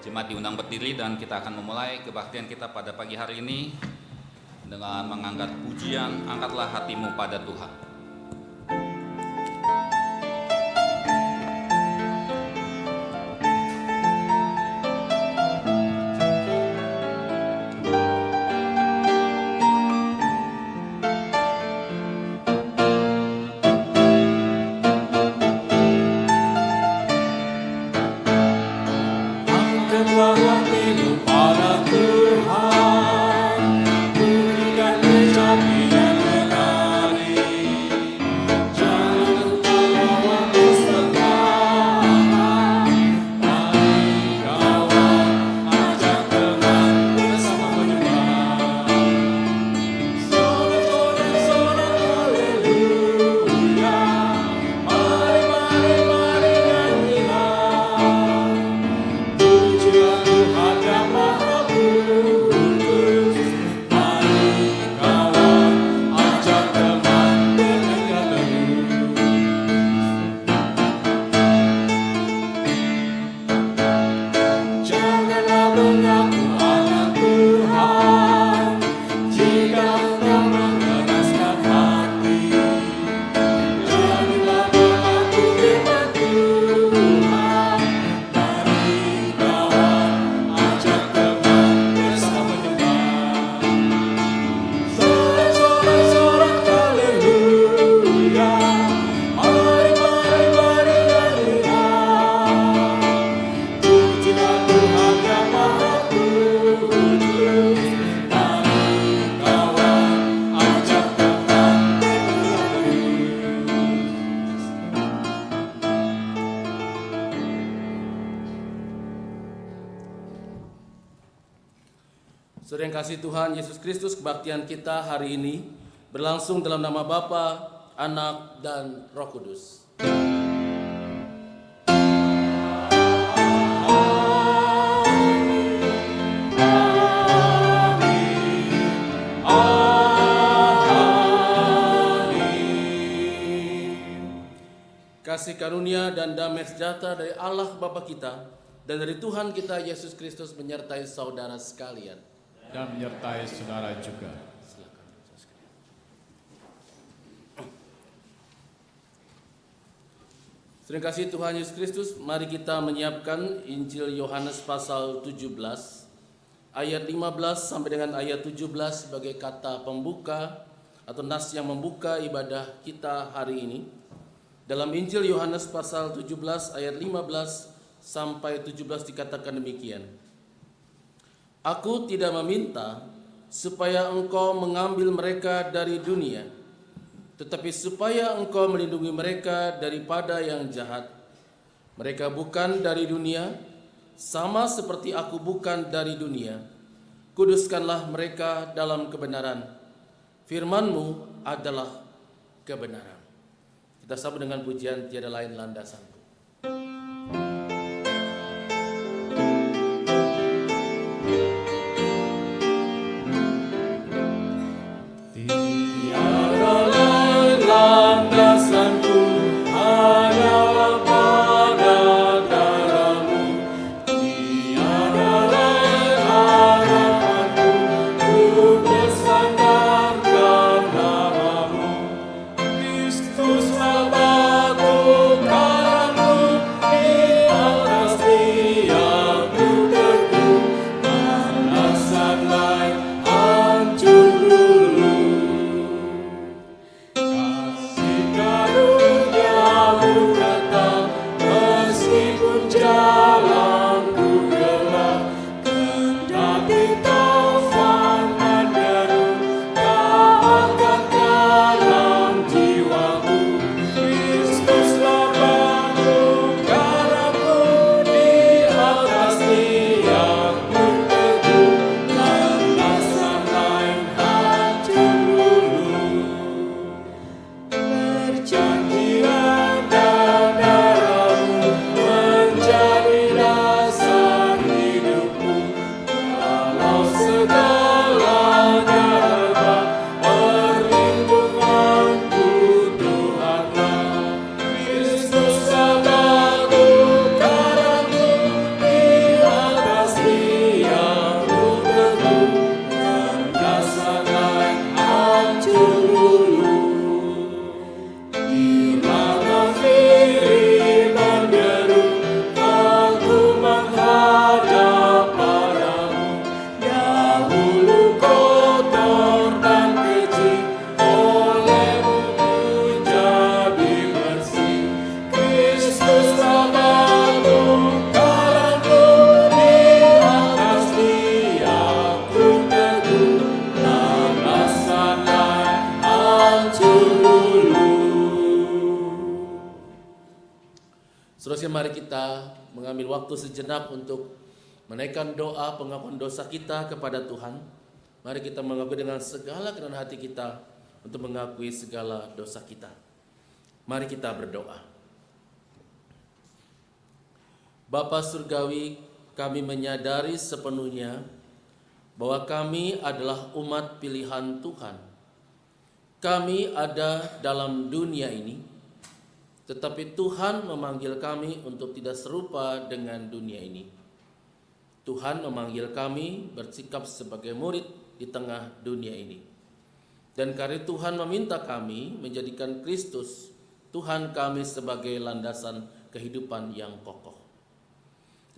Jemaat diundang berdiri dan kita akan memulai kebaktian kita pada pagi hari ini dengan mengangkat pujian Angkatlah Hatimu pada Tuhan. Saudara yang kasih Tuhan Yesus Kristus, kebaktian kita hari ini berlangsung dalam nama Bapa, Anak, dan Roh Kudus. Kasih karunia dan damai sejahtera dari Allah Bapa kita dan dari Tuhan kita Yesus Kristus menyertai saudara sekalian. Dan menyertai saudara juga. Terima kasih Tuhan Yesus Kristus. Mari kita menyiapkan Injil Yohanes pasal 17 ayat 15 sampai dengan ayat 17 sebagai kata pembuka atau nas yang membuka ibadah kita hari ini. Dalam Injil Yohanes pasal 17 ayat 15 sampai 17 dikatakan demikian. Aku tidak meminta supaya engkau mengambil mereka dari dunia, tetapi supaya engkau melindungi mereka daripada yang jahat. Mereka bukan dari dunia, sama seperti aku bukan dari dunia. Kuduskanlah mereka dalam kebenaran. Firman-Mu adalah kebenaran. Kita sambut dengan pujian tiada lain landasan. Janjian dan darahmu menjadi kita mengambil waktu sejenak untuk menaikkan doa pengakuan dosa kita kepada Tuhan. Mari kita mengakui dengan segala kerendahan hati kita untuk mengakui segala dosa kita. Mari kita berdoa. Bapa Surgawi, kami menyadari sepenuhnya bahwa kami adalah umat pilihan Tuhan. Kami ada dalam dunia ini, tetapi Tuhan memanggil kami untuk tidak serupa dengan dunia ini. Tuhan memanggil kami bersikap sebagai murid di tengah dunia ini. Dan karena Tuhan meminta kami menjadikan Kristus, Tuhan kami sebagai landasan kehidupan yang kokoh.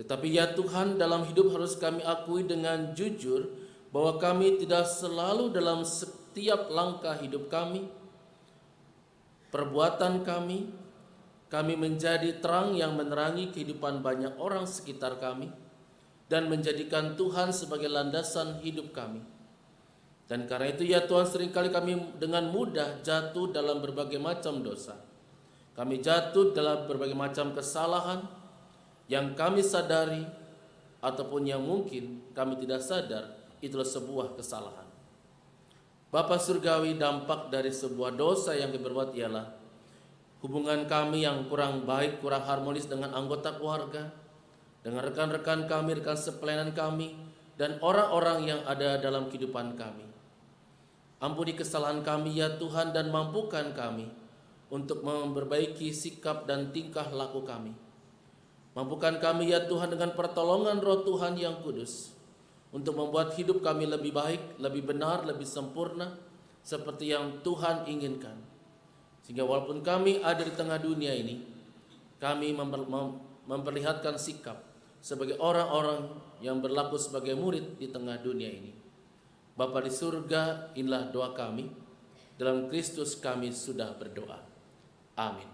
Tetapi ya Tuhan, dalam hidup harus kami akui dengan jujur bahwa kami tidak selalu dalam setiap langkah hidup kami, perbuatan kami menjadi terang yang menerangi kehidupan banyak orang sekitar kami dan menjadikan Tuhan sebagai landasan hidup kami. Dan karena itu ya Tuhan, seringkali kami dengan mudah jatuh dalam berbagai macam dosa. Kami jatuh dalam berbagai macam kesalahan yang kami sadari ataupun yang mungkin kami tidak sadar itulah sebuah kesalahan. Bapa Surgawi, dampak dari sebuah dosa yang diperbuat ialah hubungan kami yang kurang baik, kurang harmonis dengan anggota keluarga, dengan rekan-rekan kami, rekan sepelayanan kami, dan orang-orang yang ada dalam kehidupan kami. Ampuni kesalahan kami ya Tuhan, dan mampukan kami untuk memperbaiki sikap dan tingkah laku kami. Mampukan kami ya Tuhan dengan pertolongan Roh Tuhan yang kudus untuk membuat hidup kami lebih baik, lebih benar, lebih sempurna seperti yang Tuhan inginkan. Sehingga walaupun kami ada di tengah dunia ini, kami memperlihatkan sikap sebagai orang-orang yang berlaku sebagai murid di tengah dunia ini. Bapa di surga, inilah doa kami. Dalam Kristus kami sudah berdoa. Amin.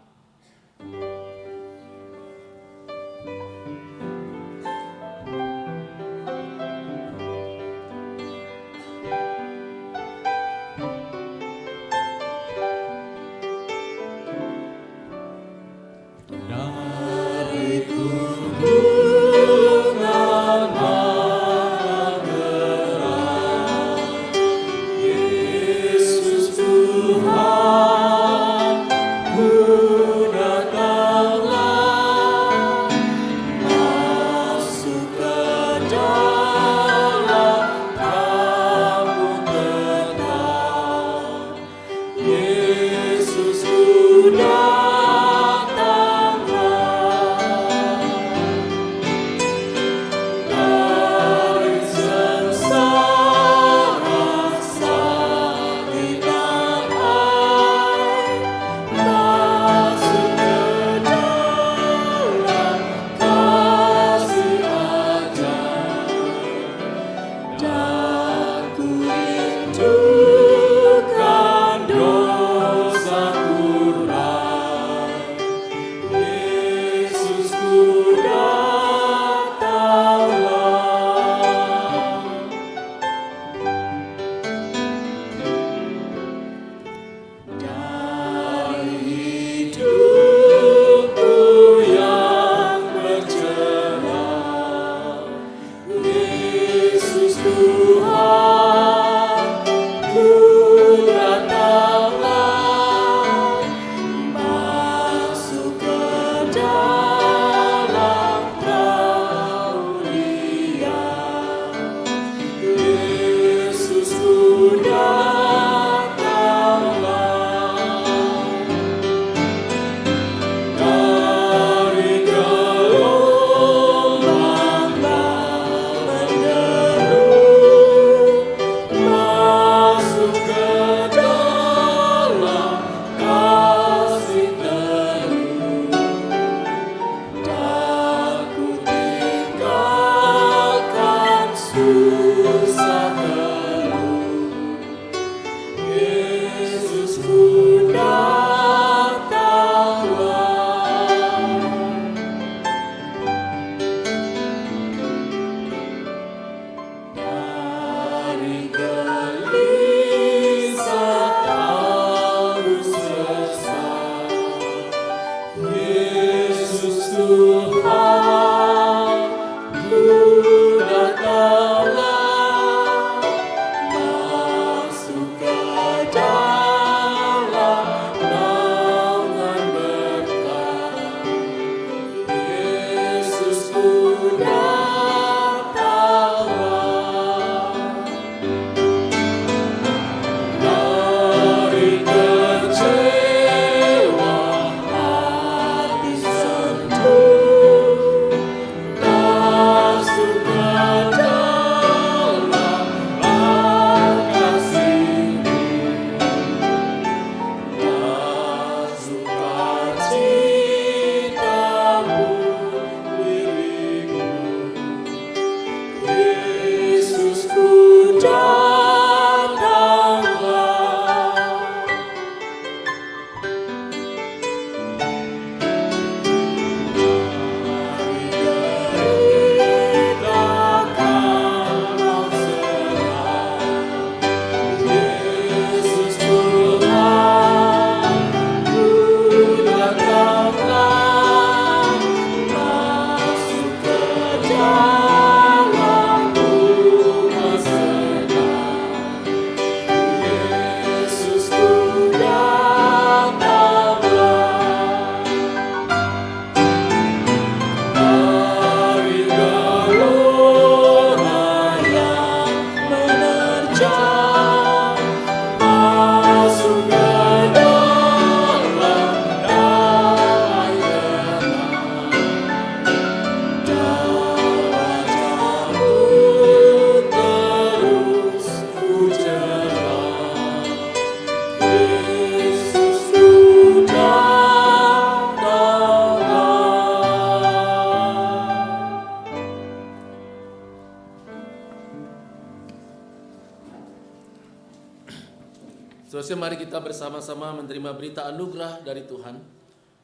Seterusnya mari kita bersama-sama menerima berita anugerah dari Tuhan.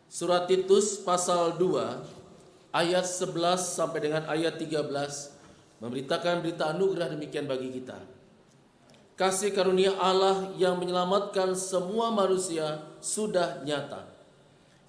Surat Titus pasal 2 ayat 11 sampai dengan ayat 13 memberitakan berita anugerah demikian bagi kita. Kasih karunia Allah yang menyelamatkan semua manusia sudah nyata.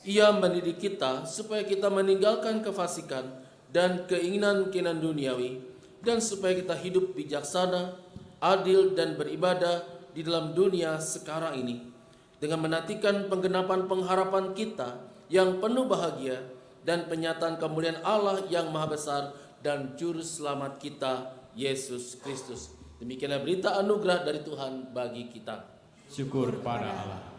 Ia mendidik kita supaya kita meninggalkan kefasikan dan keinginan-keinginan duniawi, dan supaya kita hidup bijaksana, adil, dan beribadah di dalam dunia sekarang ini, dengan menantikan penggenapan pengharapan kita yang penuh bahagia dan penyataan kemuliaan Allah yang maha besar dan juru selamat kita, Yesus Kristus. Demikianlah berita anugerah dari Tuhan bagi kita. Syukur pada Allah.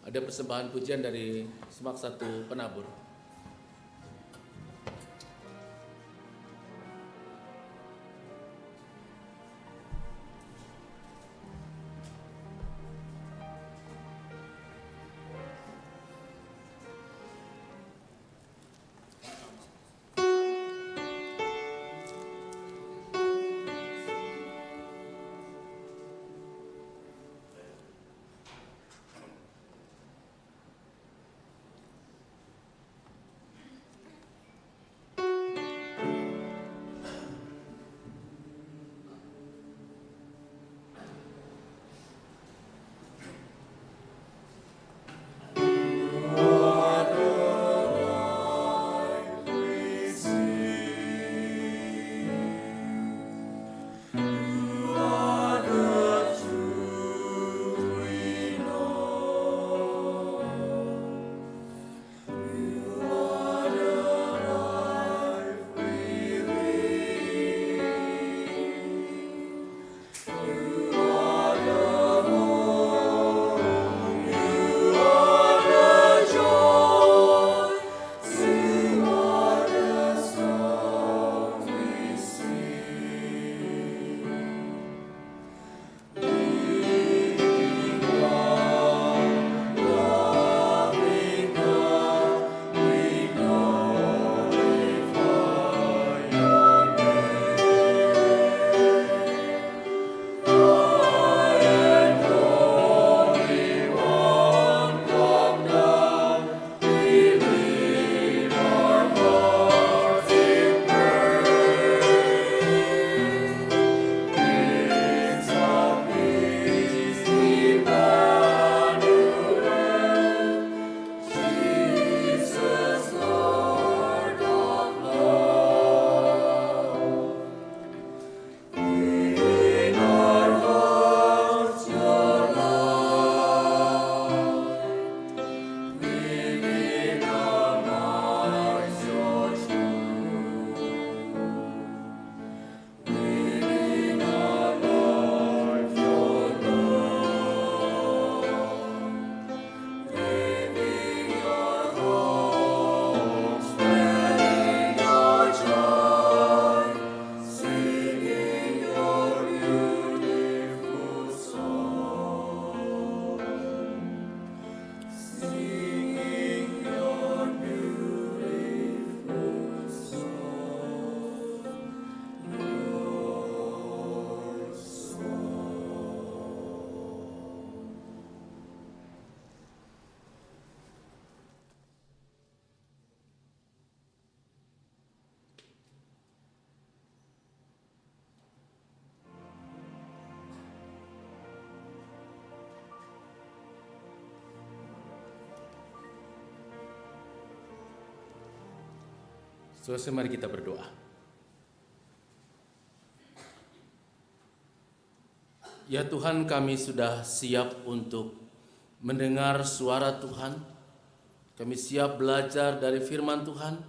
Ada persembahan pujian dari Semak 1 Penabur. Selesai, mari kita berdoa. Ya Tuhan, kami sudah siap untuk mendengar suara Tuhan. Kami siap belajar dari firman Tuhan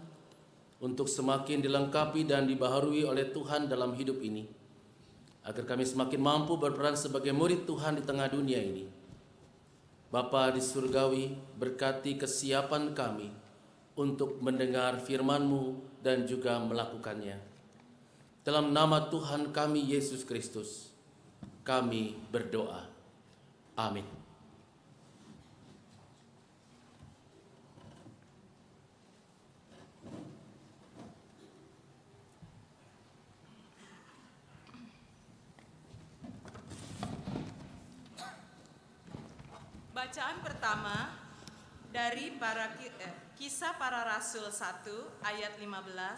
untuk semakin dilengkapi dan dibaharui oleh Tuhan dalam hidup ini, agar kami semakin mampu berperan sebagai murid Tuhan di tengah dunia ini. Bapa di surgawi, berkati kesiapan kami untuk mendengar firman-Mu dan juga melakukannya. Dalam nama Tuhan kami Yesus Kristus, kami berdoa. Amin. Bacaan pertama dari Kisah Para Rasul 1 ayat 15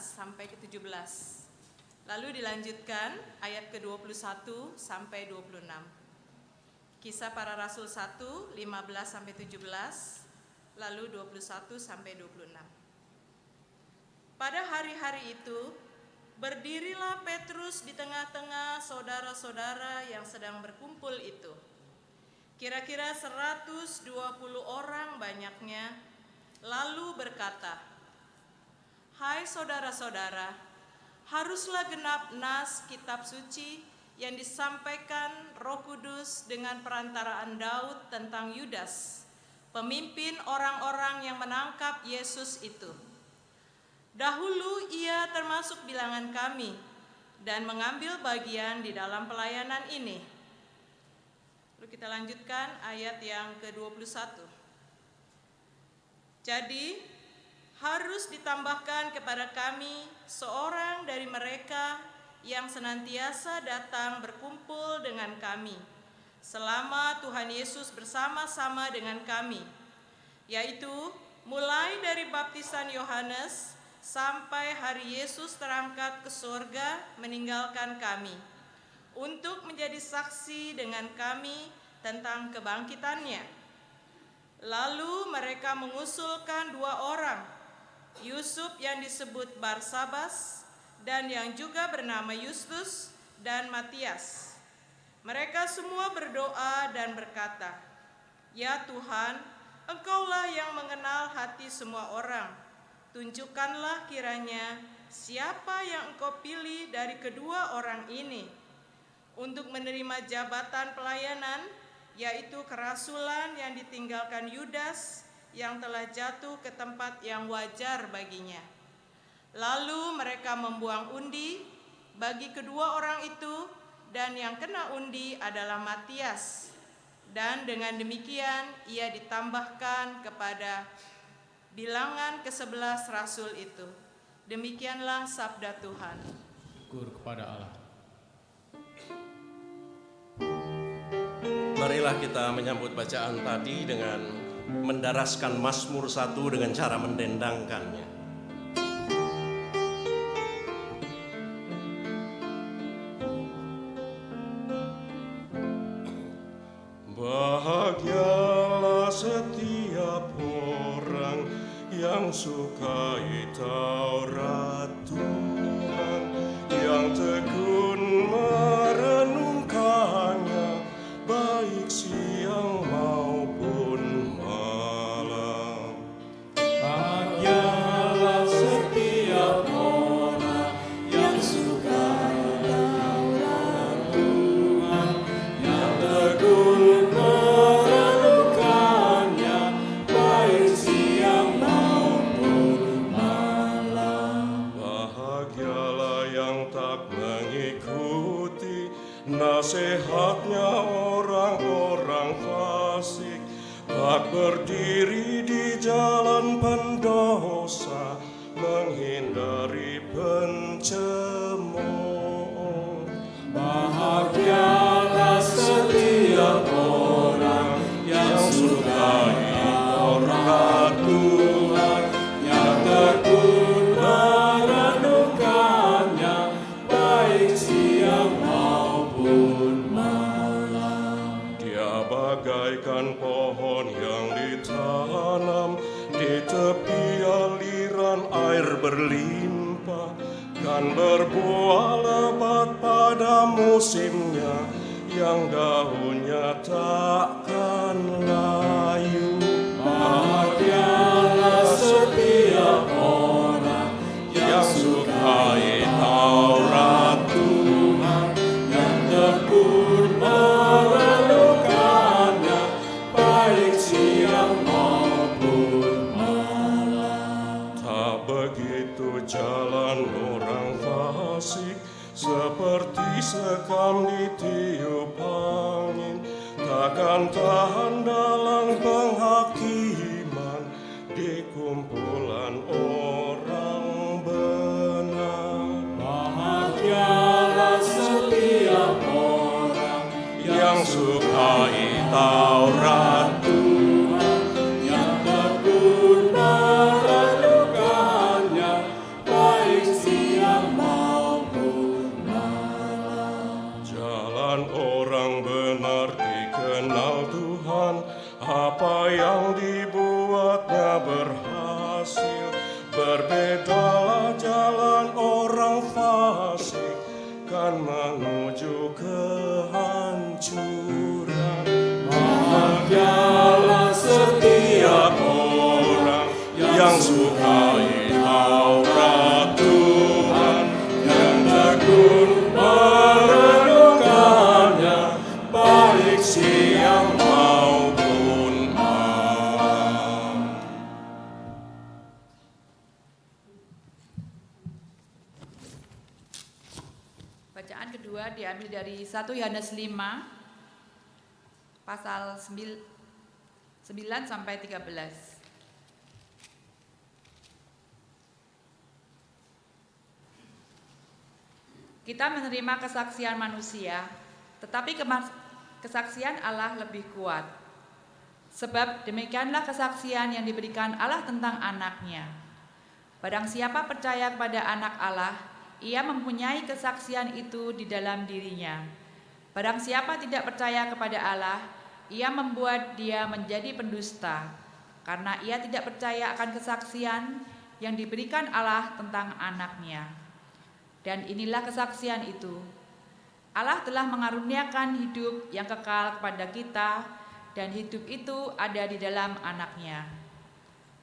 sampai ke 17. Lalu dilanjutkan ayat ke-21 sampai 26. Kisah Para Rasul 1 15 sampai 17, lalu 21 sampai 26. Pada hari-hari itu berdirilah Petrus di tengah-tengah saudara-saudara yang sedang berkumpul itu. Kira-kira 120 orang banyaknya, lalu berkata, "Hai saudara-saudara, haruslah genap nas kitab suci yang disampaikan Roh Kudus dengan perantaraan Daud tentang Yudas, pemimpin orang-orang yang menangkap Yesus itu. Dahulu ia termasuk bilangan kami dan mengambil bagian di dalam pelayanan ini." Lalu kita lanjutkan ayat yang ke-21. "Jadi harus ditambahkan kepada kami seorang dari mereka yang senantiasa datang berkumpul dengan kami selama Tuhan Yesus bersama-sama dengan kami, yaitu mulai dari baptisan Yohanes sampai hari Yesus terangkat ke surga meninggalkan kami, untuk menjadi saksi dengan kami tentang kebangkitannya. Lalu mereka mengusulkan 2 orang, Yusuf yang disebut Barsabas dan yang juga bernama Justus dan Matias. Mereka semua berdoa dan berkata, 'Ya Tuhan, Engkaulah yang mengenal hati semua orang. Tunjukkanlah kiranya siapa yang Engkau pilih dari kedua orang ini untuk menerima jabatan pelayanan, yaitu kerasulan yang ditinggalkan Yudas yang telah jatuh ke tempat yang wajar baginya.' Lalu mereka membuang undi bagi kedua orang itu, dan yang kena undi adalah Matias. Dan dengan demikian ia ditambahkan kepada bilangan ke-11 rasul itu. Demikianlah sabda Tuhan. Syukur kepada Allah. Marilah kita menyambut bacaan tadi dengan mendaraskan Mazmur 1 dengan cara mendendangkannya. Bahagialah setiap orang yang sukai Taurat Tuhan, yang tekun merenungkannya baik siang maupun malam. Bahagialah setiap orang yang sukai Taurat Tuhan, yang tekun merenungkannya baik siang maupun malam. Bahagialah yang tak mengikuti nasihatnya orang-orang fasik, tak berdiri di jalan pendosa, menghindari pencemooh. Bahagialah setiap orang yang sukai Taurat Tuhan, yang tekun merenungkannya baik siang maupun malam. Dia bagaikan pohon yang ditanam di tepi aliran air berlimpah, kan berbuah lebat pada musimnya, yang daunnya takkan layu. Bahagialah setiap orang yang sukai Taurat Tuhan, yang tekun merenungkannya baik siang maupun malam. Tak begitu jalan orang fasik, seperti sekam ditiup angin, takkan tahan dalam penghakiman di kumpulan orang benar. Bahagialah setiap orang yang sukai Taurat Tuhan, yang tekun merenungkannya baik siang maupun malam. Jalan orang benar dikenal Tuhan, apa yang dibuatnya berhasil. Berbedalah jalan orang fasik, kan menuju kehancuran. Bahagialah setiap orang yang sukai Taurat Tuhan, yang tekun merenungkannya baik siang maupun malam. Bacaan kedua diambil dari 1 Yohanes 5 pasal 9 sampai 13. Kita menerima kesaksian manusia, tetapi kesaksian Allah lebih kuat. Sebab demikianlah kesaksian yang diberikan Allah tentang anaknya. Barang siapa percaya kepada anak Allah, ia mempunyai kesaksian itu di dalam dirinya. Barang siapa tidak percaya kepada Allah, ia membuat dia menjadi pendusta, karena ia tidak percaya akan kesaksian yang diberikan Allah tentang anaknya. Dan inilah kesaksian itu, Allah telah mengaruniakan hidup yang kekal kepada kita, dan hidup itu ada di dalam anaknya.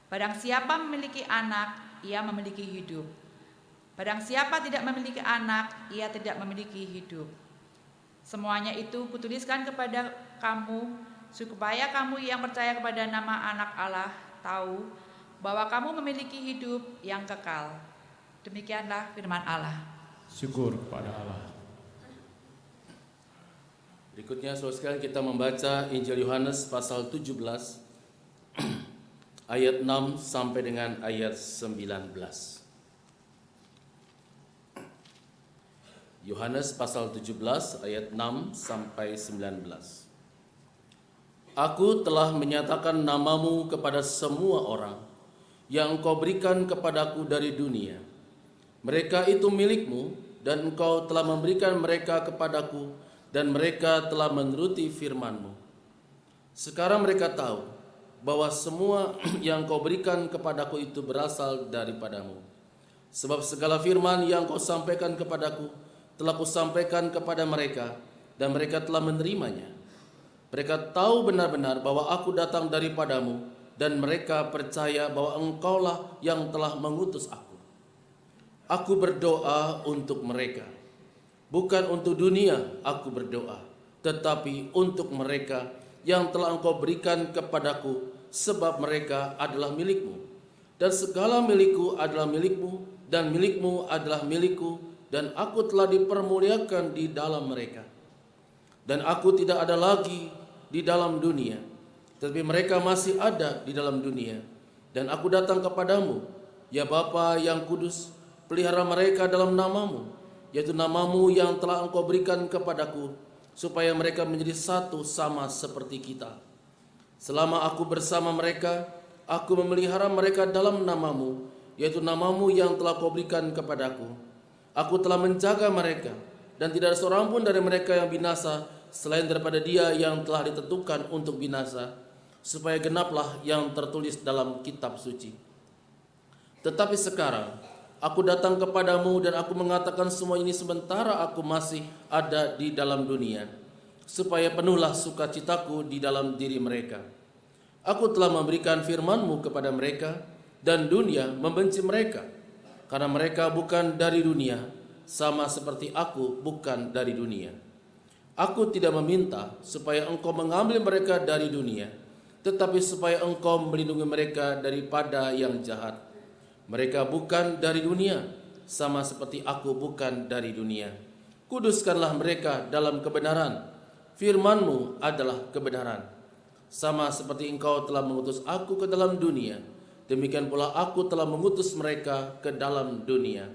Barang siapa memiliki anak, ia memiliki hidup. Barang siapa tidak memiliki anak, ia tidak memiliki hidup. Semuanya itu kutuliskan kepada kamu, supaya kamu yang percaya kepada nama anak Allah tahu bahwa kamu memiliki hidup yang kekal. Demikianlah firman Allah. Syukur kepada Allah. Berikutnya saudara sekalian kita membaca Injil Yohanes pasal 17 ayat 6 sampai dengan ayat 19. Yohanes pasal 17 ayat 6 sampai 19. Aku telah menyatakan namamu kepada semua orang yang engkau berikan kepadaku dari dunia. Mereka itu milikmu, dan engkau telah memberikan mereka kepadaku, dan mereka telah menuruti firman-Mu. Sekarang mereka tahu bahwa semua yang kau berikan kepadaku itu berasal daripadamu. Sebab segala firman yang kau sampaikan kepadaku telah kusampaikan kepada mereka, dan mereka telah menerimanya. Mereka tahu benar-benar bahwa aku datang daripadamu, dan mereka percaya bahwa engkaulah yang telah mengutus aku. Aku berdoa untuk mereka. Bukan untuk dunia aku berdoa, tetapi untuk mereka yang telah engkau berikan kepadaku, sebab mereka adalah milikmu. Dan segala milikku adalah milikmu, dan milikmu adalah milikku, dan aku telah dipermuliakan di dalam mereka. Dan aku tidak ada lagi di dalam dunia, tetapi mereka masih ada di dalam dunia. Dan aku datang kepadamu, ya Bapa yang kudus, pelihara mereka dalam namamu, yaitu namamu yang telah engkau berikan kepadaku, supaya mereka menjadi satu sama seperti kita. Selama aku bersama mereka, aku memelihara mereka dalam namamu, yaitu namamu yang telah kau berikan kepadaku. Aku telah menjaga mereka, dan tidak ada seorang pun dari mereka yang binasa, selain daripada dia yang telah ditentukan untuk binasa, supaya genaplah yang tertulis dalam kitab suci. Tetapi sekarang Aku datang kepadamu dan aku mengatakan semua ini sementara aku masih ada di dalam dunia, supaya penuhlah sukacitaku di dalam diri mereka. Aku telah memberikan firman-Mu kepada mereka, dan dunia membenci mereka, karena mereka bukan dari dunia, sama seperti aku bukan dari dunia. Aku tidak meminta supaya Engkau mengambil mereka dari dunia, tetapi supaya Engkau melindungi mereka daripada yang jahat. Mereka bukan dari dunia, sama seperti aku bukan dari dunia. Kuduskanlah mereka dalam kebenaran. Firman-Mu adalah kebenaran. Sama seperti Engkau telah mengutus aku ke dalam dunia, demikian pula aku telah mengutus mereka ke dalam dunia.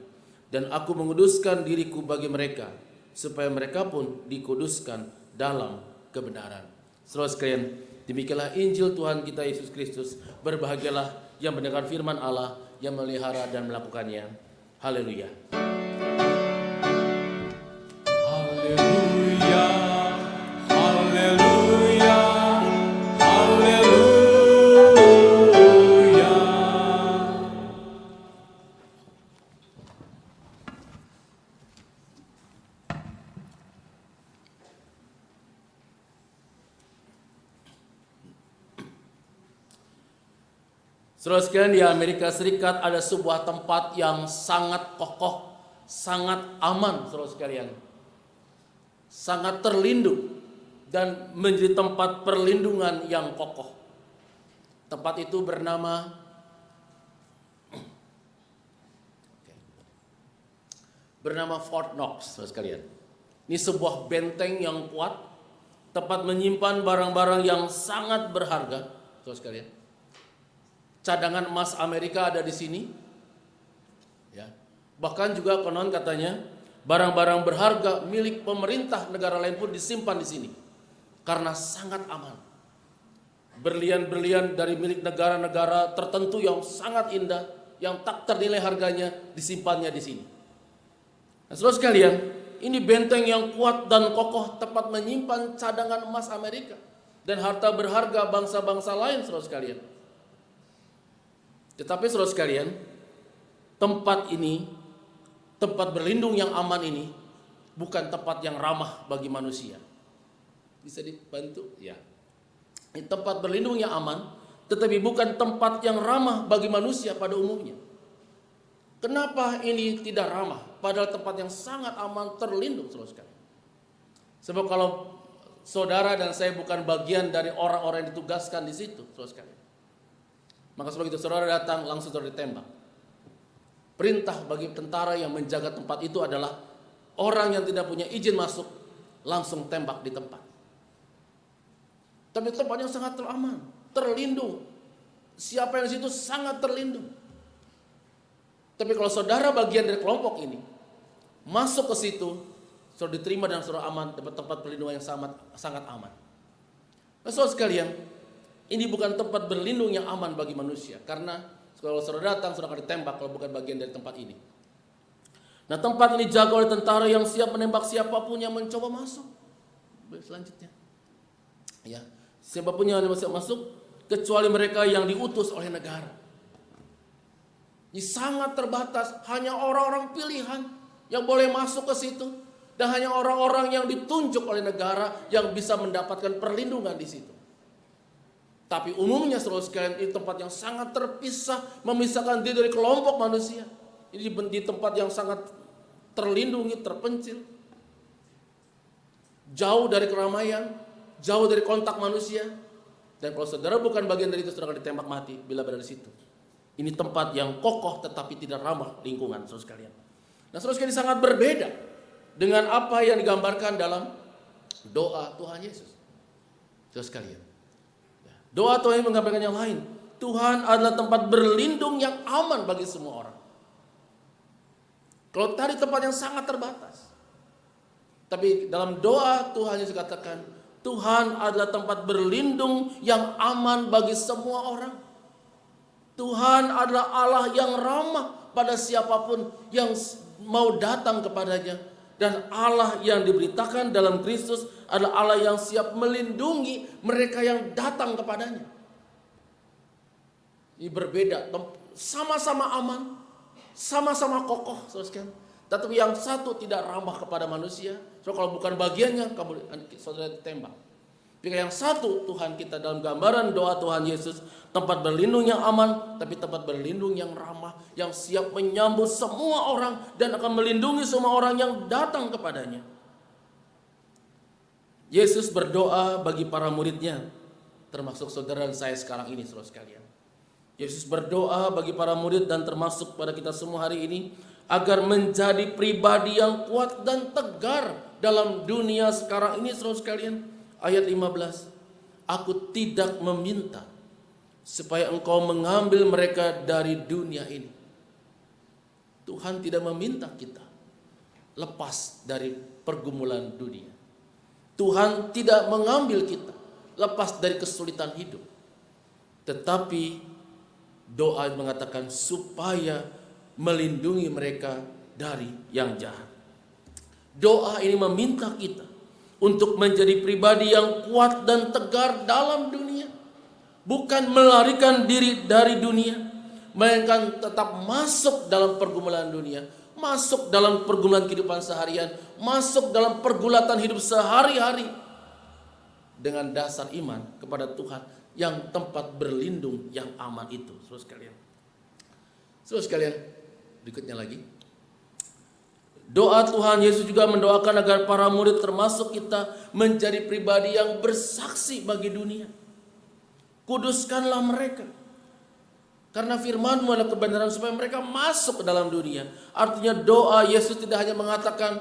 Dan aku menguduskan diriku bagi mereka, supaya mereka pun dikuduskan dalam kebenaran. Saudara sekalian, demikianlah Injil Tuhan kita Yesus Kristus. Berbahagialah yang mendengar firman Allah, yang melihara dan melakukannya. Haleluya. Haleluya, haleluya, haleluya. Saudara sekalian, di Amerika Serikat ada sebuah tempat yang sangat kokoh, sangat aman, saudara sekalian. Sangat terlindung dan menjadi tempat perlindungan yang kokoh. Tempat itu bernama Fort Knox, saudara sekalian. Ini sebuah benteng yang kuat, tempat menyimpan barang-barang yang sangat berharga, saudara sekalian. Cadangan emas Amerika ada di sini. Ya. Bahkan juga konon katanya barang-barang berharga milik pemerintah negara lain pun disimpan di sini karena sangat aman. Berlian-berlian dari milik negara-negara tertentu yang sangat indah, yang tak ternilai harganya, disimpannya di sini. Nah, saudara sekalian, ini benteng yang kuat dan kokoh, tempat menyimpan cadangan emas Amerika dan harta berharga bangsa-bangsa lain, saudara sekalian. Tetapi saudara sekalian, tempat ini, tempat berlindung yang aman ini, bukan tempat yang ramah bagi manusia. Bisa dibantu? Ya. Ini tempat berlindung yang aman, tetapi bukan tempat yang ramah bagi manusia pada umumnya. Kenapa ini tidak ramah? Padahal tempat yang sangat aman, terlindung, saudara sekalian. Sebab kalau saudara dan saya bukan bagian dari orang-orang yang ditugaskan di situ, saudara sekalian, maka sebab itu saudara datang langsung saudara ditembak. Perintah bagi tentara yang menjaga tempat itu adalah orang yang tidak punya izin masuk langsung tembak di tempat. Tapi tempat yang sangat teraman, terlindung. Siapa yang di situ sangat terlindung. Tapi kalau saudara bagian dari kelompok ini masuk ke situ, saudara diterima dan saudara aman, dapat tempat perlindungan yang sangat aman. Nah, saudara sekalian, ini bukan tempat berlindung yang aman bagi manusia, karena kalau saudara datang saudara akan ditembak kalau bukan bagian dari tempat ini. Nah, tempat ini dijaga oleh tentara yang siap menembak siapapun yang mencoba masuk. Selanjutnya, ya, siapapun yang mencoba masuk, kecuali mereka yang diutus oleh negara. Ini sangat terbatas, hanya orang-orang pilihan yang boleh masuk ke situ, dan hanya orang-orang yang ditunjuk oleh negara yang bisa mendapatkan perlindungan di situ. Tapi umumnya saudara sekalian, ini tempat yang sangat terpisah, memisahkan diri dari kelompok manusia. Ini di tempat yang sangat terlindungi, terpencil, jauh dari keramaian, jauh dari kontak manusia. Dan kalau saudara bukan bagian dari itu, saudara akan ditembak mati bila berada di situ. Ini tempat yang kokoh tetapi tidak ramah lingkungan, saudara sekalian. Nah, saudara sekalian, sangat berbeda dengan apa yang digambarkan dalam doa Tuhan Yesus, saudara sekalian. Doa Tuhan yang menggambarkan yang lain. Tuhan adalah tempat berlindung yang aman bagi semua orang. Kalau tadi tempat yang sangat terbatas, tapi dalam doa Tuhan Yesus katakan, Tuhan adalah tempat berlindung yang aman bagi semua orang. Tuhan adalah Allah yang ramah pada siapapun yang mau datang kepadanya. Dan Allah yang diberitakan dalam Kristus adalah Allah yang siap melindungi mereka yang datang kepadanya. Ini berbeda, sama-sama aman, sama-sama kokoh, saudara sekalian. Tetapi yang satu tidak ramah kepada manusia. So kalau bukan bagiannya, saudara ditembak. Jika yang satu Tuhan kita dalam gambaran doa Tuhan Yesus, tempat berlindung yang aman, tapi tempat berlindung yang ramah, yang siap menyambut semua orang dan akan melindungi semua orang yang datang kepadanya. Yesus berdoa bagi para muridnya, termasuk saudara dan saya sekarang ini, saudara sekalian. Yesus berdoa bagi para murid dan termasuk pada kita semua hari ini, agar menjadi pribadi yang kuat dan tegar dalam dunia sekarang ini, saudara sekalian. Ayat 15, aku tidak meminta supaya engkau mengambil mereka dari dunia ini. Tuhan tidak meminta kita lepas dari pergumulan dunia. Tuhan tidak mengambil kita lepas dari kesulitan hidup. Tetapi doa mengatakan supaya melindungi mereka dari yang jahat. Doa ini meminta kita untuk menjadi pribadi yang kuat dan tegar dalam dunia. Bukan melarikan diri dari dunia, melainkan tetap masuk dalam pergumulan dunia, masuk dalam pergumulan kehidupan seharian, masuk dalam pergulatan hidup sehari-hari dengan dasar iman kepada Tuhan yang tempat berlindung yang aman itu. Saudara sekalian. Saudara sekalian, berikutnya lagi. Doa Tuhan Yesus juga mendoakan agar para murid termasuk kita menjadi pribadi yang bersaksi bagi dunia. Kuduskanlah mereka. Karena firman-Mu adalah kebenaran supaya mereka masuk ke dalam dunia. Artinya doa Yesus tidak hanya mengatakan,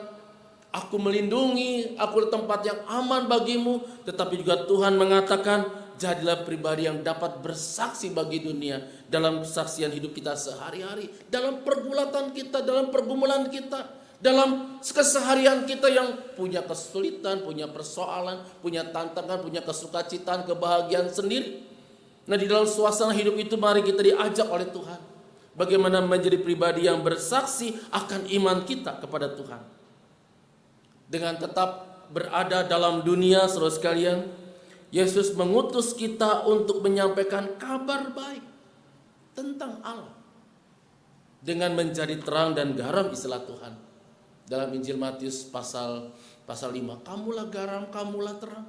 aku melindungi, aku tempat yang aman bagimu. Tetapi juga Tuhan mengatakan, jadilah pribadi yang dapat bersaksi bagi dunia. Dalam kesaksian hidup kita sehari-hari. Dalam pergulatan kita, dalam pergumulan kita. Dalam keseharian kita yang punya kesulitan, punya persoalan, punya tantangan, punya kesukacitaan, kebahagiaan sendiri. Nah di dalam suasana hidup itu mari kita diajak oleh Tuhan. Bagaimana menjadi pribadi yang bersaksi akan iman kita kepada Tuhan. Dengan tetap berada dalam dunia, saudara sekalian, Yesus mengutus kita untuk menyampaikan kabar baik tentang Allah. Dengan menjadi terang dan garam istilah Tuhan. Dalam Injil Matius pasal 5, kamulah garam, kamulah terang.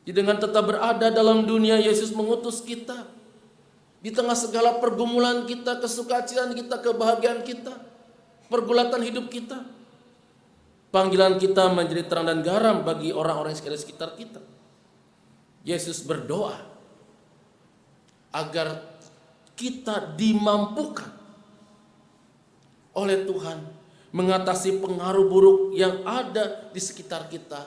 Jadi dengan tetap berada dalam dunia, Yesus mengutus kita. Di tengah segala pergumulan kita, kesukacitaan kita, kebahagiaan kita, pergulatan hidup kita. Panggilan kita menjadi terang dan garam bagi orang-orang di sekitar kita. Yesus berdoa agar kita dimampukan oleh Tuhan mengatasi pengaruh buruk yang ada di sekitar kita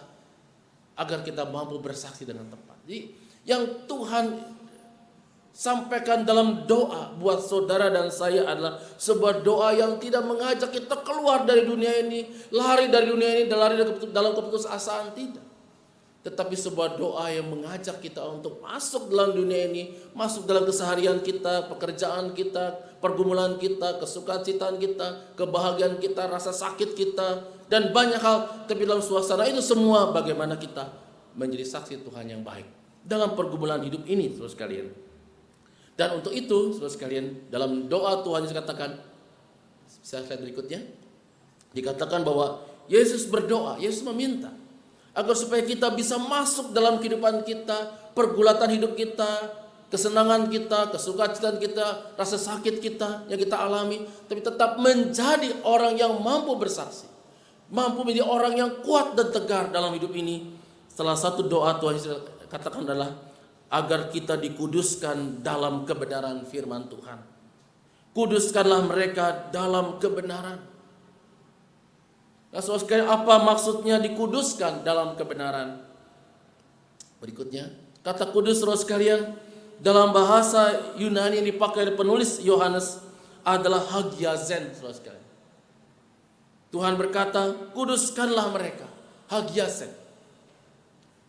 agar kita mampu bersaksi dengan tepat. Jadi yang Tuhan sampaikan dalam doa buat saudara dan saya adalah sebuah doa yang tidak mengajak kita keluar dari dunia ini, lari dari dunia ini, lari dalam keputusasaan, tidak. Tetapi sebuah doa yang mengajak kita untuk masuk dalam dunia ini, masuk dalam keseharian kita, pekerjaan kita, pergumulan kita, kesukacitaan kita, kebahagiaan kita, rasa sakit kita, dan banyak hal. Tapi dalam suasana itu semua bagaimana kita menjadi saksi Tuhan yang baik dalam pergumulan hidup ini, saudara sekalian. Dan untuk itu, saudara sekalian, dalam doa Tuhan Yesus katakan, slide berikutnya, dikatakan bahwa Yesus berdoa, Yesus meminta agar supaya kita bisa masuk dalam kehidupan kita, pergulatan hidup kita, kesenangan kita, kesukacitaan kita, rasa sakit kita yang kita alami, tapi tetap menjadi orang yang mampu bersaksi, mampu menjadi orang yang kuat dan tegar dalam hidup ini. Salah satu doa Tuhan Yesus katakan adalah agar kita dikuduskan dalam kebenaran firman Tuhan. Kuduskanlah mereka dalam kebenaran. Nah, saudara sekalian, apa maksudnya dikuduskan dalam kebenaran? Berikutnya, kata kudus, saudara sekalian, dalam bahasa Yunani yang dipakai oleh penulis Yohanes adalah hagiazen, saudara sekalian. Tuhan berkata, kuduskanlah mereka, hagiazen.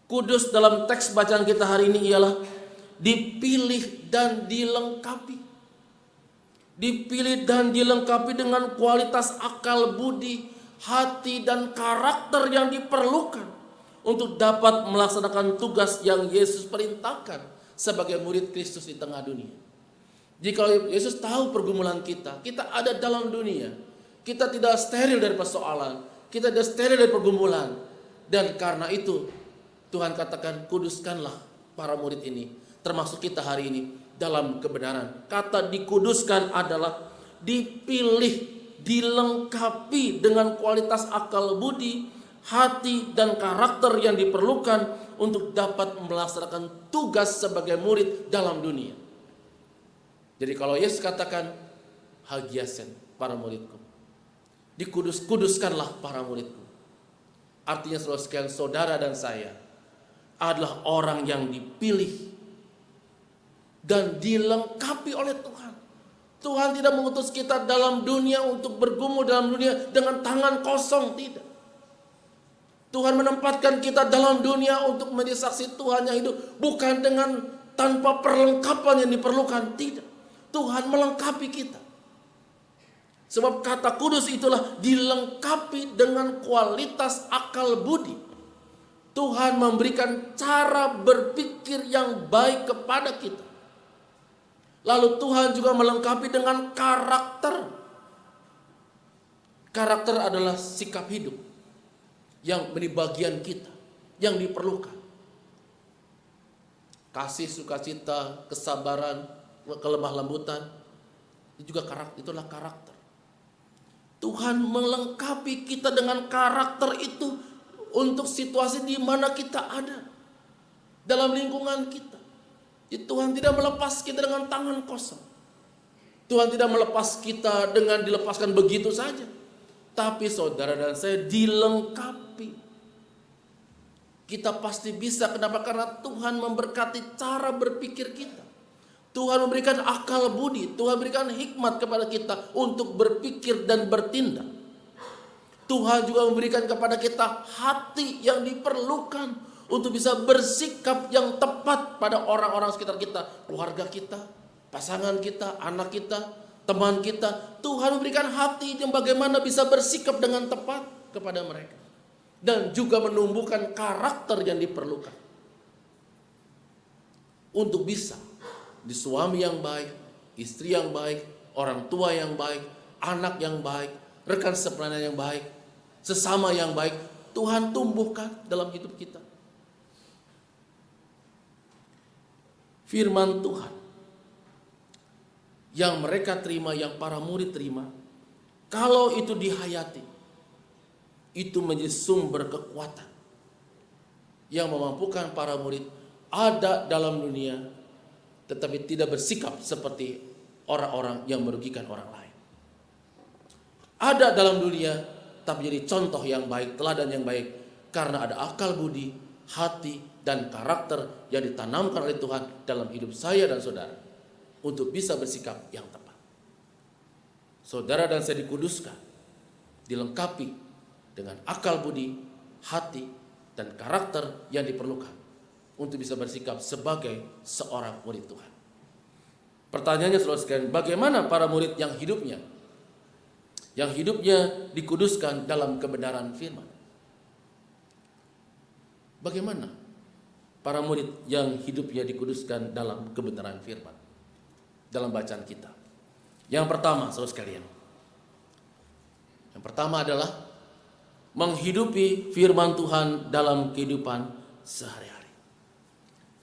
Kudus dalam teks bacaan kita hari ini ialah dipilih dan dilengkapi. Dipilih dan dilengkapi dengan kualitas akal budi, hati dan karakter yang diperlukan untuk dapat melaksanakan tugas yang Yesus perintahkan sebagai murid Kristus di tengah dunia. Jika Yesus tahu pergumulan kita ada dalam dunia, kita tidak steril dari persoalan, kita tidak steril dari pergumulan. Dan karena itu Tuhan katakan, kuduskanlah para murid ini, termasuk kita hari ini, dalam kebenaran. Kata dikuduskan adalah dipilih, dilengkapi dengan kualitas akal budi, hati, dan karakter yang diperlukan untuk dapat melaksanakan tugas sebagai murid dalam dunia. Jadi kalau Yesus katakan, hagiasen para muridku, dikuduskanlah para muridku, artinya saudara sekalian, saudara dan saya adalah orang yang dipilih dan dilengkapi oleh Tuhan. Tuhan tidak mengutus kita dalam dunia untuk bergumul dalam dunia dengan tangan kosong, tidak. Tuhan menempatkan kita dalam dunia untuk menjadi saksi Tuhan yang hidup, bukan dengan tanpa perlengkapan yang diperlukan, tidak. Tuhan melengkapi kita. Sebab kata kudus itulah dilengkapi dengan kualitas akal budi. Tuhan memberikan cara berpikir yang baik kepada kita. Lalu Tuhan juga melengkapi dengan karakter. Karakter adalah sikap hidup yang menjadi bagian kita, yang diperlukan. Kasih, sukacita, kesabaran, kelemah lembutan, itu juga karakter, itulah karakter. Tuhan melengkapi kita dengan karakter itu untuk situasi di mana kita ada, dalam lingkungan kita. Tuhan tidak melepas kita dengan tangan kosong. Tuhan tidak melepas kita dengan dilepaskan begitu saja. Tapi saudara dan saya dilengkapi. Kita pasti bisa. Kenapa? Karena Tuhan memberkati cara berpikir kita. Tuhan memberikan akal budi. Tuhan memberikan hikmat kepada kita untuk berpikir dan bertindak. Tuhan juga memberikan kepada kita hati yang diperlukan untuk bisa bersikap yang tepat pada orang-orang sekitar kita, keluarga kita, pasangan kita, anak kita, teman kita. Tuhan memberikan hati yang bagaimana bisa bersikap dengan tepat kepada mereka. Dan juga menumbuhkan karakter yang diperlukan. Untuk bisa di suami yang baik, istri yang baik, orang tua yang baik, anak yang baik, rekan sepelayanan yang baik, sesama yang baik. Tuhan tumbuhkan dalam hidup kita. Firman Tuhan yang mereka terima, yang para murid terima, kalau itu dihayati, itu menjadi sumber kekuatan yang memampukan para murid ada dalam dunia, tetapi tidak bersikap seperti orang-orang yang merugikan orang lain. Ada dalam dunia, tapi jadi contoh yang baik, teladan yang baik, karena ada akal budi, hati, dan karakter yang ditanamkan oleh Tuhan dalam hidup saya dan saudara untuk bisa bersikap yang tepat. Saudara dan saya dikuduskan, dilengkapi dengan akal budi, hati, dan karakter yang diperlukan untuk bisa bersikap sebagai seorang murid Tuhan. Pertanyaannya saudara sekalian, bagaimana para murid yang hidupnya dikuduskan dalam kebenaran firman? Bagaimana para murid yang hidupnya dikuduskan dalam kebenaran firman? Dalam bacaan kita, yang pertama saudara sekalian, yang pertama adalah menghidupi firman Tuhan dalam kehidupan sehari-hari.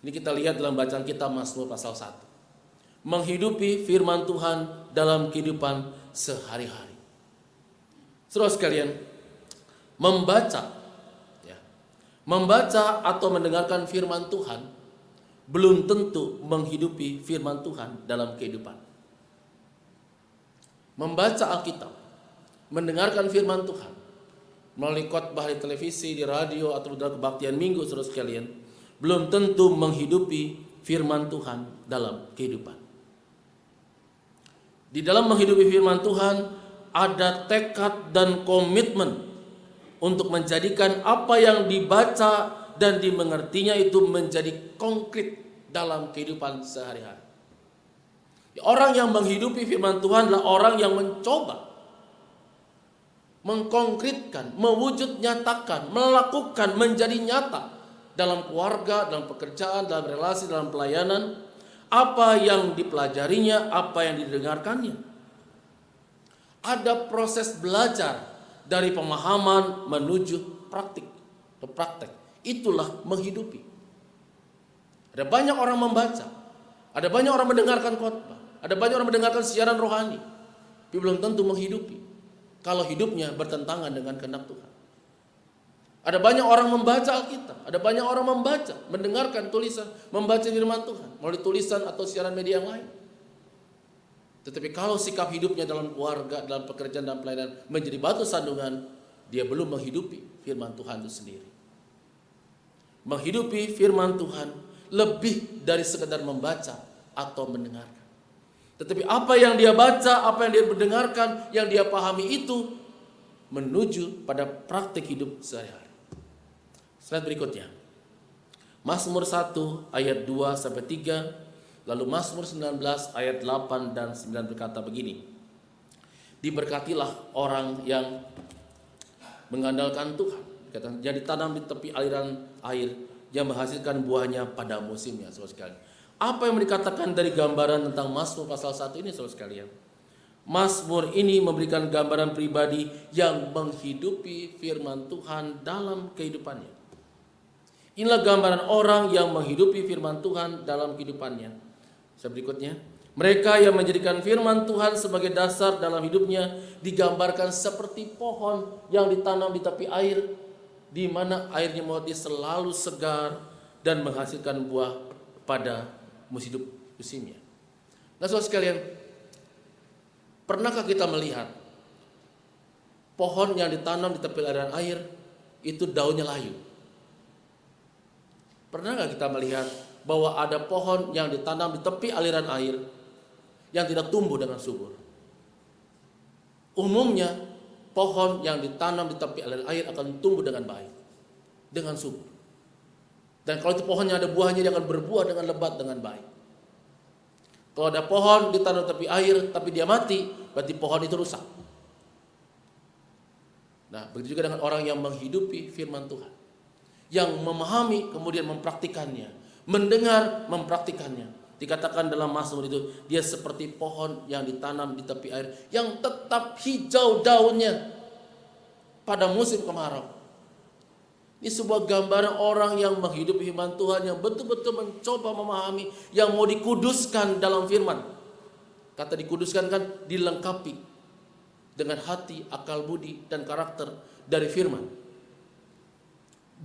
Ini kita lihat dalam bacaan kita Mazmur pasal 1. Menghidupi firman Tuhan dalam kehidupan sehari-hari. Saudara sekalian, membaca atau mendengarkan firman Tuhan belum tentu menghidupi firman Tuhan dalam kehidupan. Membaca Alkitab, mendengarkan firman Tuhan melalui khotbah di televisi, di radio, atau dalam kebaktian minggu, saudara sekalian, belum tentu menghidupi firman Tuhan dalam kehidupan. Di dalam menghidupi firman Tuhan ada tekad dan komitmen untuk menjadikan apa yang dibaca dan dimengertinya itu menjadi konkret dalam kehidupan sehari-hari. Orang yang menghidupi firman Tuhan adalah orang yang mencoba mengkonkretkan, mewujud nyatakan, melakukan menjadi nyata dalam keluarga, dalam pekerjaan, dalam relasi, dalam pelayanan, Apa yang dipelajarinya, apa yang didengarkannya. Ada proses belajar dari pemahaman menuju praktik. Itulah menghidupi. Ada banyak orang membaca, ada banyak orang mendengarkan khotbah, ada banyak orang mendengarkan siaran rohani, tapi belum tentu menghidupi kalau hidupnya bertentangan dengan kehendak Tuhan. Ada banyak orang membaca Alkitab, ada banyak orang membaca, mendengarkan tulisan, membaca firman Tuhan melalui tulisan atau siaran media yang lain. Tetapi kalau sikap hidupnya dalam keluarga, dalam pekerjaan dan pelayanan menjadi batu sandungan, dia belum menghidupi firman Tuhan itu sendiri. Menghidupi firman Tuhan lebih dari sekedar membaca atau mendengarkan. Tetapi apa yang dia baca, apa yang dia mendengarkan, yang dia pahami itu menuju pada praktik hidup sehari-hari. Slide berikutnya. Mazmur 1 ayat 2 sampai 3, lalu Mazmur 19 ayat 8 dan 9 berkata begini. Diberkatilah orang yang mengandalkan Tuhan, jadi tanam di tepi aliran air yang menghasilkan buahnya pada musimnya, saudara sekalian. Apa yang dikatakan dari gambaran tentang Mazmur pasal 1 ini, saudara sekalian? Mazmur ini memberikan gambaran pribadi yang menghidupi firman Tuhan dalam kehidupannya. Inilah gambaran orang yang menghidupi firman Tuhan dalam kehidupannya. Berikutnya, mereka yang menjadikan firman Tuhan sebagai dasar dalam hidupnya digambarkan seperti pohon yang ditanam di tepi air, di mana airnya selalu segar dan menghasilkan buah pada musimnya. Nah, saudara sekalian, pernahkah kita melihat pohon yang ditanam di tepi aliran air itu daunnya layu? Pernahkah kita melihat bahwa ada pohon yang ditanam di tepi aliran air yang tidak tumbuh dengan subur? Umumnya pohon yang ditanam di tepi aliran air akan tumbuh dengan baik, dengan subur. Dan kalau itu pohonnya ada buahnya, dia akan berbuah dengan lebat, dengan baik. Kalau ada pohon ditanam di tepi air tapi dia mati, berarti pohon itu rusak. Nah, begitu juga dengan orang yang menghidupi firman Tuhan, yang memahami kemudian mempraktikannya, mendengar mempraktikannya. Dikatakan dalam Mazmur itu, dia seperti pohon yang ditanam di tepi air yang tetap hijau daunnya pada musim kemarau. Ini sebuah gambaran orang yang menghidupi firman Tuhan, yang betul-betul mencoba memahami, yang mau dikuduskan dalam firman. Kata dikuduskan kan dilengkapi dengan hati, akal budi, dan karakter dari firman.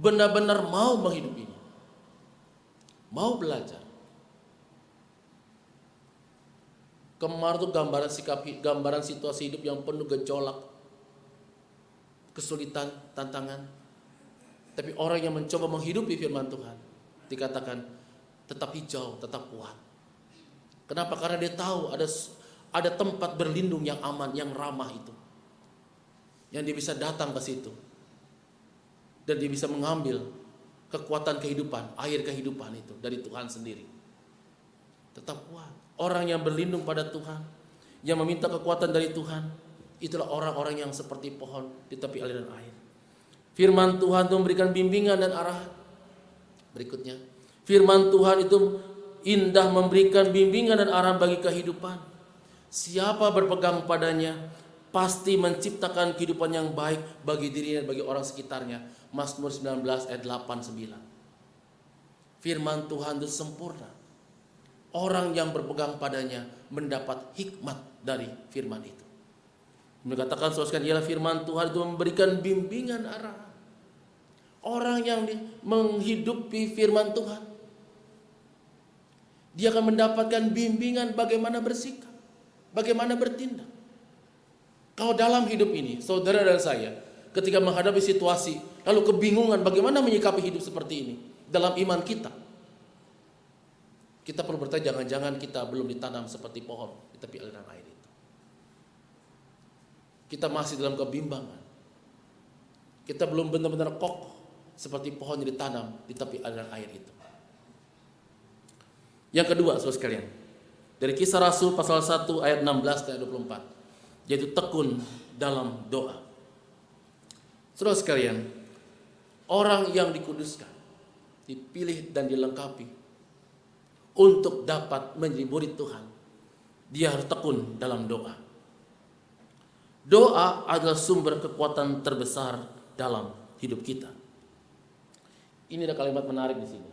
Benar-benar mau menghidupinya, mau belajar. Kemarin itu gambaran situasi hidup yang penuh gejolak, kesulitan, tantangan. Tapi orang yang mencoba menghidupi firman Tuhan dikatakan tetap hijau, tetap kuat. Kenapa? Karena dia tahu ada tempat berlindung yang aman, yang ramah itu, yang dia bisa datang ke situ dan dia bisa mengambil kekuatan kehidupan, air kehidupan itu dari Tuhan sendiri. Tetap kuat. Orang yang berlindung pada Tuhan, yang meminta kekuatan dari Tuhan, itulah orang-orang yang seperti pohon di tepi aliran air. Firman Tuhan itu memberikan bimbingan dan arahan. Berikutnya, firman Tuhan itu indah, memberikan bimbingan dan arahan bagi kehidupan. Siapa berpegang padanya pasti menciptakan kehidupan yang baik bagi dirinya dan bagi orang sekitarnya. Mazmur 19 ayat 8-9. Firman Tuhan itu sempurna. Orang yang berpegang padanya mendapat hikmat dari firman itu. Dikatakan saudara, ialah firman Tuhan itu memberikan bimbingan arahan. Orang yang menghidupi firman Tuhan, dia akan mendapatkan bimbingan bagaimana bersikap, bagaimana bertindak. Kalau dalam hidup ini, saudara dan saya, ketika menghadapi situasi, lalu kebingungan bagaimana menyikapi hidup seperti ini dalam iman kita, kita perlu bertanya, jangan-jangan kita belum ditanam seperti pohon di tepi aliran air itu. Kita masih dalam kebimbangan. Kita belum benar-benar kokoh seperti pohon yang ditanam di tepi aliran air itu. Yang kedua, saudara sekalian, dari Kisah Rasul pasal 1 ayat 16 dan 24, yaitu tekun dalam doa. Saudara sekalian, orang yang dikuduskan, dipilih dan dilengkapi untuk dapat menjadi murid Tuhan, dia harus tekun dalam doa. Doa adalah sumber kekuatan terbesar dalam hidup kita. Ini ada kalimat menarik di sini.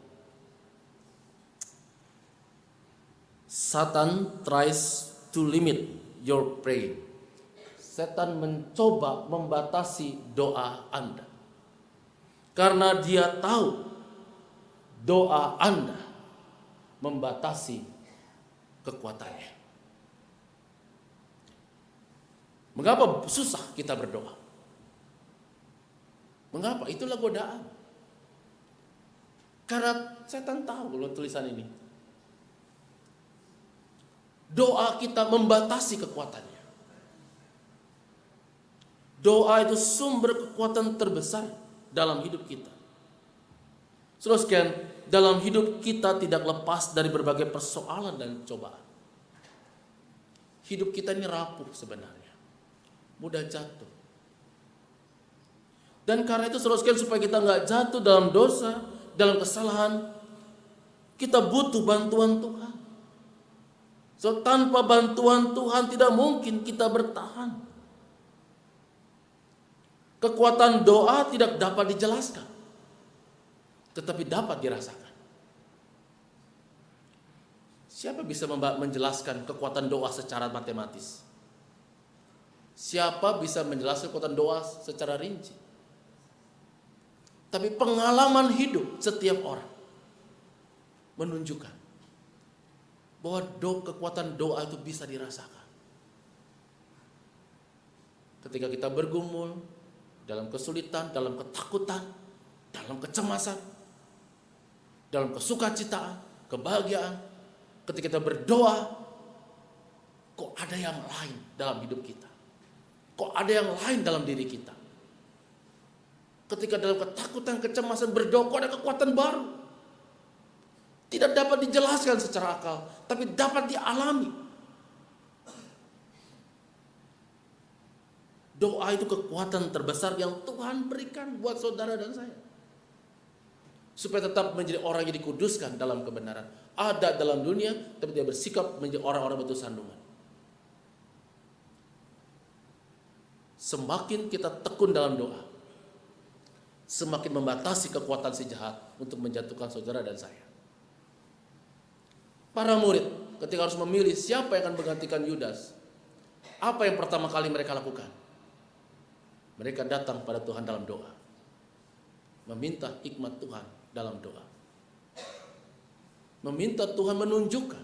Satan tries to limit your prayer. Setan mencoba membatasi doa Anda. Karena dia tahu doa Anda membatasi kekuatannya. Mengapa susah kita berdoa? Mengapa? Itulah godaan. Karena setan tahu loh tulisan ini. Doa kita membatasi kekuatannya. Doa itu sumber kekuatan terbesar dalam hidup kita. Saudara sekalian, dalam hidup kita tidak lepas dari berbagai persoalan dan cobaan. Hidup kita ini rapuh sebenarnya, mudah jatuh. Dan karena itu saudara sekalian, supaya kita nggak jatuh dalam dosa, dalam kesalahan, kita butuh bantuan Tuhan. So, tanpa bantuan Tuhan tidak mungkin kita bertahan. Kekuatan doa tidak dapat dijelaskan, tetapi dapat dirasakan. Siapa bisa menjelaskan kekuatan doa secara matematis? Siapa bisa menjelaskan kekuatan doa secara rinci? Tapi pengalaman hidup setiap orang menunjukkan bahwa kekuatan doa itu bisa dirasakan. Ketika kita bergumul dalam kesulitan, dalam ketakutan, dalam kecemasan, dalam kesukacitaan, kebahagiaan, ketika kita berdoa, kok ada yang lain dalam hidup kita? Kok ada yang lain dalam diri kita? Ketika dalam ketakutan, kecemasan berdoa, kok ada kekuatan baru? Tidak dapat dijelaskan secara akal, tapi dapat dialami. Doa itu kekuatan terbesar yang Tuhan berikan buat saudara dan saya. Supaya tetap menjadi orang yang dikuduskan dalam kebenaran. Ada dalam dunia, tapi dia bersikap menjadi orang-orang betul sandungan. Semakin kita tekun dalam doa, semakin membatasi kekuatan si jahat untuk menjatuhkan saudara dan saya. Para murid ketika harus memilih siapa yang akan menggantikan Yudas, apa yang pertama kali mereka lakukan? Mereka datang pada Tuhan dalam doa, meminta hikmat Tuhan dalam doa, meminta Tuhan menunjukkan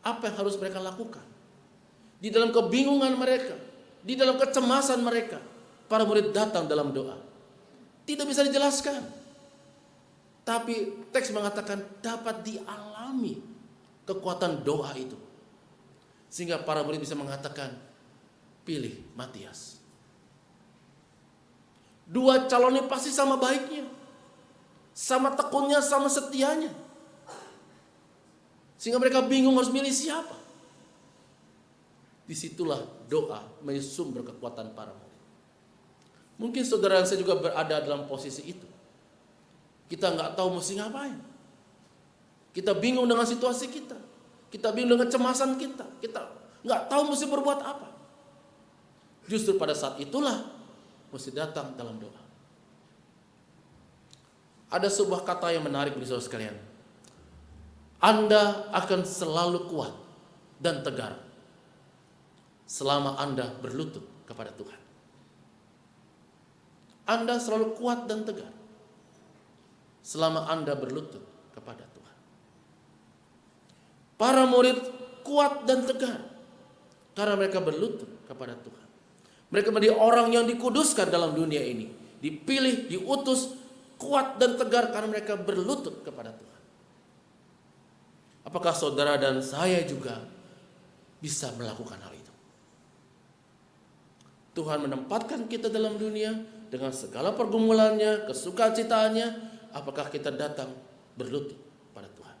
apa yang harus mereka lakukan. Di dalam kebingungan mereka, di dalam kecemasan mereka, para murid datang dalam doa. Tidak bisa dijelaskan, tapi teks mengatakan dapat dialami kekuatan doa itu, sehingga para murid bisa mengatakan, pilih Matias. Dua calon ini pasti sama baiknya, sama tekunnya, sama setianya, sehingga mereka bingung harus milih siapa. Disitulah doa menjadi sumber kekuatan para murid. Mungkin saudara dan saya juga berada dalam posisi itu. Kita nggak tahu mesti ngapain. Kita bingung dengan situasi kita. Kita bingung dengan kecemasan kita. Kita nggak tahu mesti berbuat apa. Justru pada saat itulah mesti datang dalam doa. Ada sebuah kata yang menarik bagi saudara sekalian. Anda akan selalu kuat dan tegar selama Anda berlutut kepada Tuhan. Anda selalu kuat dan tegar selama Anda berlutut kepada Tuhan. Para murid kuat dan tegar karena mereka berlutut kepada Tuhan. Mereka menjadi orang yang dikuduskan dalam dunia ini, dipilih, diutus, kuat dan tegar karena mereka berlutut kepada Tuhan. Apakah saudara dan saya juga bisa melakukan hal itu? Tuhan menempatkan kita dalam dunia dengan segala pergumulannya, kesukacitaannya. Apakah kita datang berlutut pada Tuhan?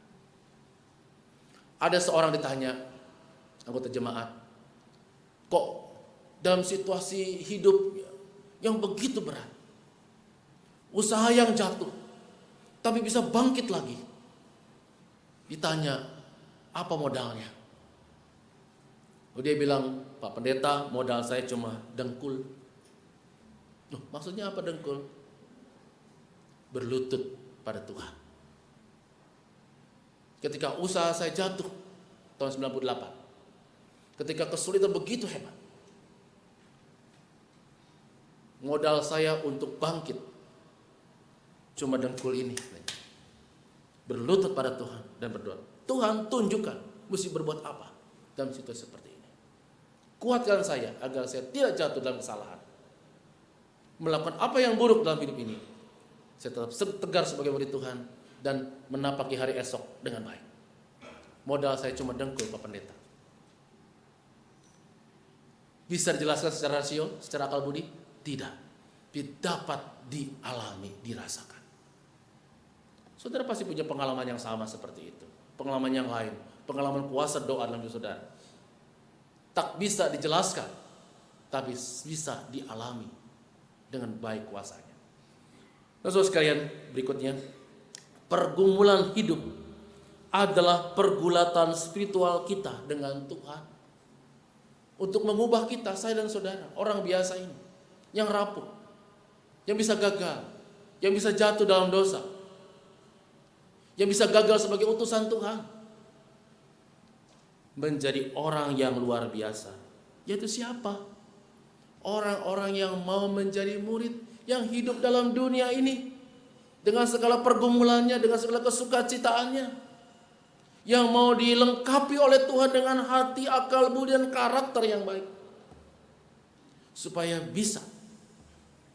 Ada seorang ditanya, anggota jemaat, kok dalam situasi hidup yang begitu berat, usaha yang jatuh, tapi bisa bangkit lagi. Ditanya, apa modalnya? Dia bilang, Pak Pendeta, modal saya cuma dengkul. Loh, maksudnya apa dengkul? Berlutut pada Tuhan. Ketika usaha saya jatuh tahun 98, ketika kesulitan begitu hebat, modal saya untuk bangkit cuma dengkul ini. Berlutut pada Tuhan dan berdoa. Tuhan tunjukkan mesti berbuat apa dalam situasi seperti ini. Kuatkan saya agar saya tidak jatuh dalam kesalahan. Melakukan apa yang buruk dalam hidup ini. Saya tetap tegar sebagai murid Tuhan dan menapaki hari esok dengan baik. Modal saya cuma dengkul, Pak Pendeta. Bisa dijelaskan secara rasio, secara akal budi? Tidak. Dapat dialami, dirasakan. Saudara pasti punya pengalaman yang sama seperti itu. Pengalaman yang lain, pengalaman kuasa doa dalam hidup saudara. Tak bisa dijelaskan, tapi bisa dialami dengan baik kuasanya. Nah, saudara sekalian, berikutnya, pergumulan hidup adalah pergulatan spiritual kita dengan Tuhan. Untuk mengubah kita, saya dan saudara, orang biasa ini, yang rapuh, yang bisa gagal, yang bisa jatuh dalam dosa, yang bisa gagal sebagai utusan Tuhan, menjadi orang yang luar biasa. Yaitu siapa? Orang-orang yang mau menjadi murid, yang hidup dalam dunia ini dengan segala pergumulannya, dengan segala kesukacitaannya, yang mau dilengkapi oleh Tuhan dengan hati, akal budi, dan karakter yang baik, supaya bisa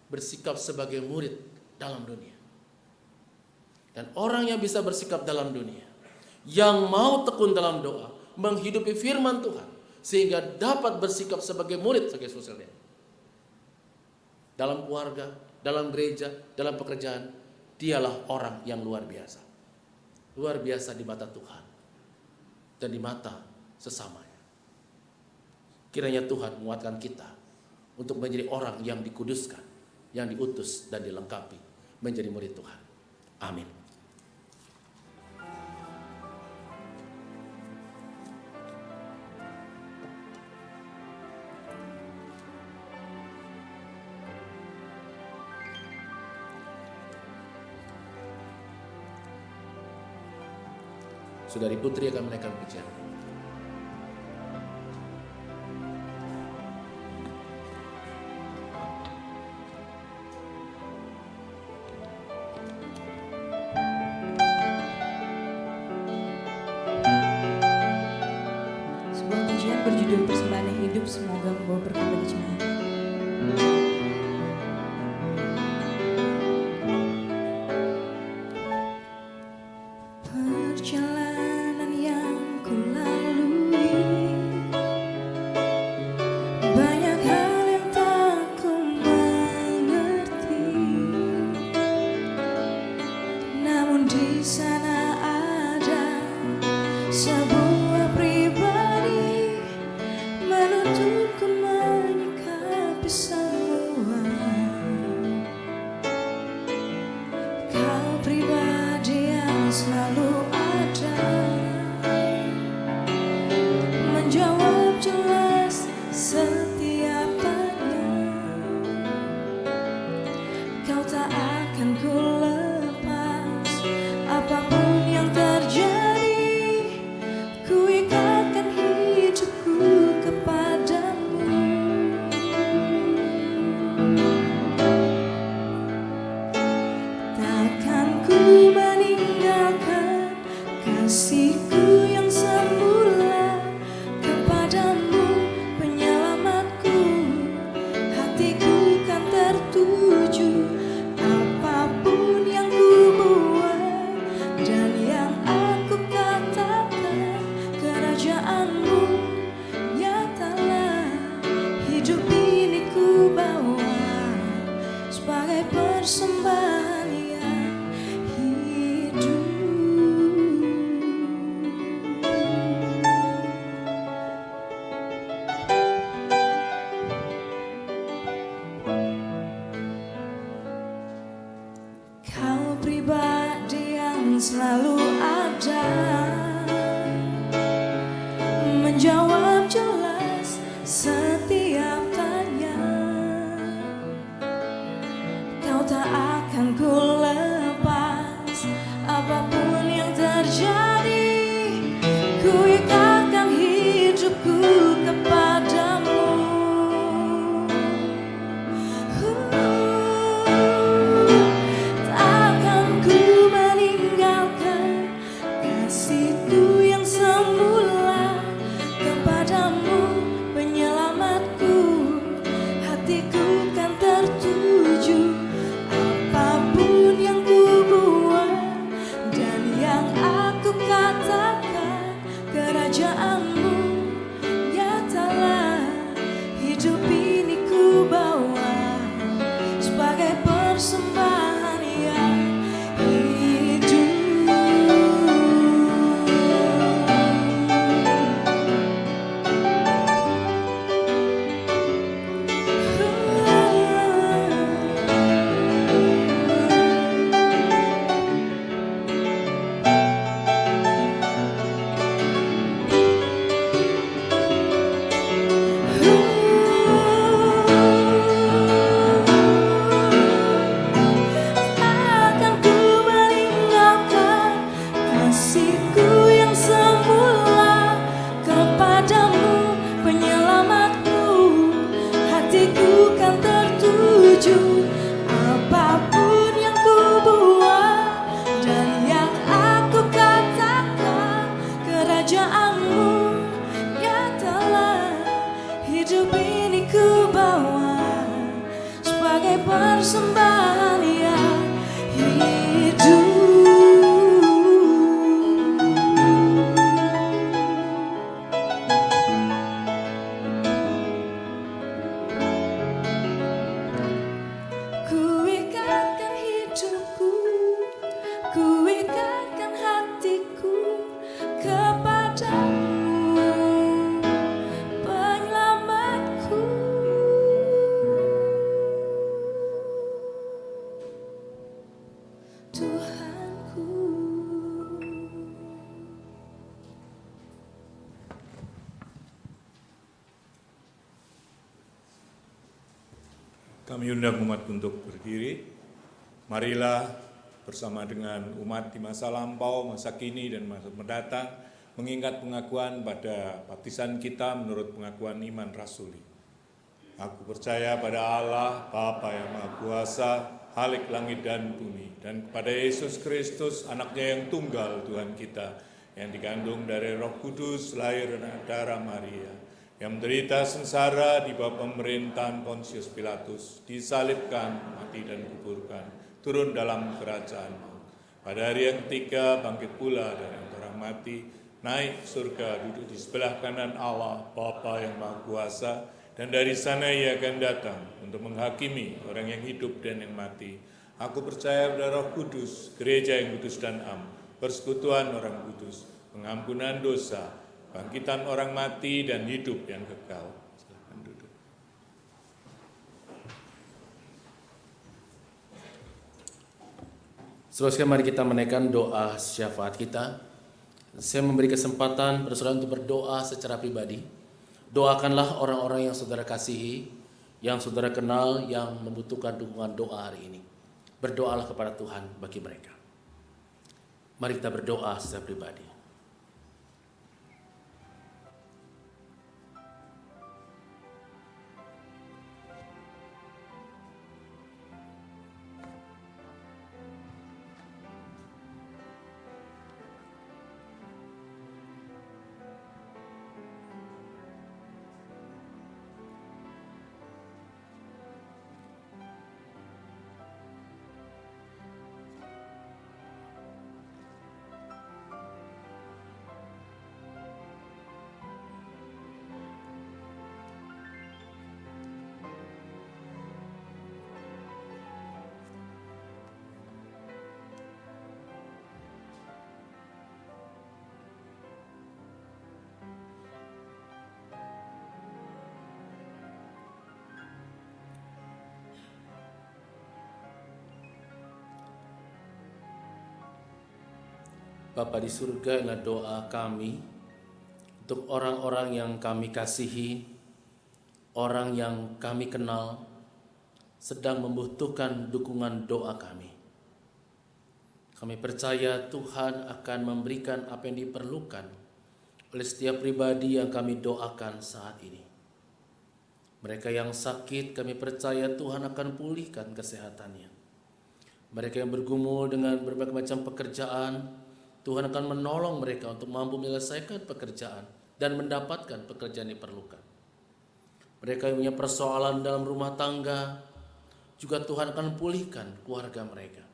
bersikap sebagai murid dalam dunia. Dan orang yang bisa bersikap dalam dunia, yang mau tekun dalam doa, menghidupi firman Tuhan, sehingga dapat bersikap sebagai murid sebagai sosialnya. Dalam keluarga, dalam gereja, dalam pekerjaan, dialah orang yang luar biasa. Luar biasa di mata Tuhan dan di mata sesamanya. Kiranya Tuhan menguatkan kita untuk menjadi orang yang dikuduskan, yang diutus dan dilengkapi menjadi murid Tuhan. Amin. Saudari Putri akan menaikkan pujian. Sebuah pujian berjudul Persembahan Hidup, semoga membawa berkat bagi jemaat. Perjalanan yang ku lalui, banyak hal yang tak ku mengerti, namun di sana ada sebuah pribadi menuntunku menyikapi semua. Kau pribadi yang selalu ada, menjawab jelas setiap tanya. Kau tak akan ku lepas, apapun yang terjadi, ku ikatkan hidupku kepadamu. Takkan ku meninggalkan kasihku yang semula kepadamu, penyelamatku. Hatiku kan tertuju apapun yang ku buat dan yang aku katakan. Kerajaanmu nyatalah, hidup ini ku bawa sebagai persembahan yang hidup. Kau pribadi yang selalu ada, tak akan ku lepas apapun yang terjadi. Ku ikatkan hidupku kepadamu. Takkan ku meninggalkan kasihku yang semula kepadamu, penyelamatku. Hatiku kan tertuju apapun yang ku buat dan yang aku katakan. Kerajaanmu nyatalah, hidup ini ku bawa sebagai persembahan yang hidup. Takkan ku meninggalkan kasihku yang semula kepadamu, penyelamatku. Hatiku kan tertuju apapun yang ku buat dan yang aku katakan. Kerajaanmu nyatalah, hidup ini ku bawa sebagai persembahan yang hidup. Ku ikatkan hidupku, ku ikatkan hatiku kepadamu, penyelamatku. Tuhanku. Kami undang umat untuk berdiri. Marilah bersama dengan umat di masa lampau, masa kini, dan masa mendatang mengingat pengakuan pada baptisan kita menurut pengakuan iman rasuli. Aku percaya pada Allah, Bapa yang Maha Kuasa, Khalik langit dan bumi, dan kepada Yesus Kristus, anaknya yang tunggal Tuhan kita, yang dikandung dari Roh Kudus, lahir dari darah Maria, yang menderita sengsara di bawah pemerintahan Pontius Pilatus, disalibkan, mati dan kuburkan, turun dalam kerajaan maut. Pada hari yang ketiga bangkit pula dari antara mati, naik surga, duduk di sebelah kanan Allah, Bapa yang Maha Kuasa, dan dari sana ia akan datang untuk menghakimi orang yang hidup dan yang mati. Aku percaya pada Roh Kudus, gereja yang kudus dan am, persekutuan orang kudus, pengampunan dosa, bangkitan orang mati, dan hidup yang kekal. Silakan duduk. Seterusnya mari kita menaikkan doa syafaat kita. Saya memberi kesempatan pada saudara untuk berdoa secara pribadi. Doakanlah orang-orang yang saudara kasihi, yang saudara kenal, yang membutuhkan dukungan doa hari ini. Berdoalah kepada Tuhan bagi mereka. Mari kita berdoa secara pribadi. Bapa di surga, inilah doa kami untuk orang-orang yang kami kasihi, orang yang kami kenal, sedang membutuhkan dukungan doa kami. Kami percaya Tuhan akan memberikan apa yang diperlukan oleh setiap pribadi yang kami doakan saat ini. Mereka yang sakit, kami percaya Tuhan akan pulihkan kesehatannya. Mereka yang bergumul dengan berbagai macam pekerjaan, Tuhan akan menolong mereka untuk mampu menyelesaikan pekerjaan dan mendapatkan pekerjaan yang diperlukan. Mereka yang punya persoalan dalam rumah tangga, juga Tuhan akan pulihkan keluarga mereka.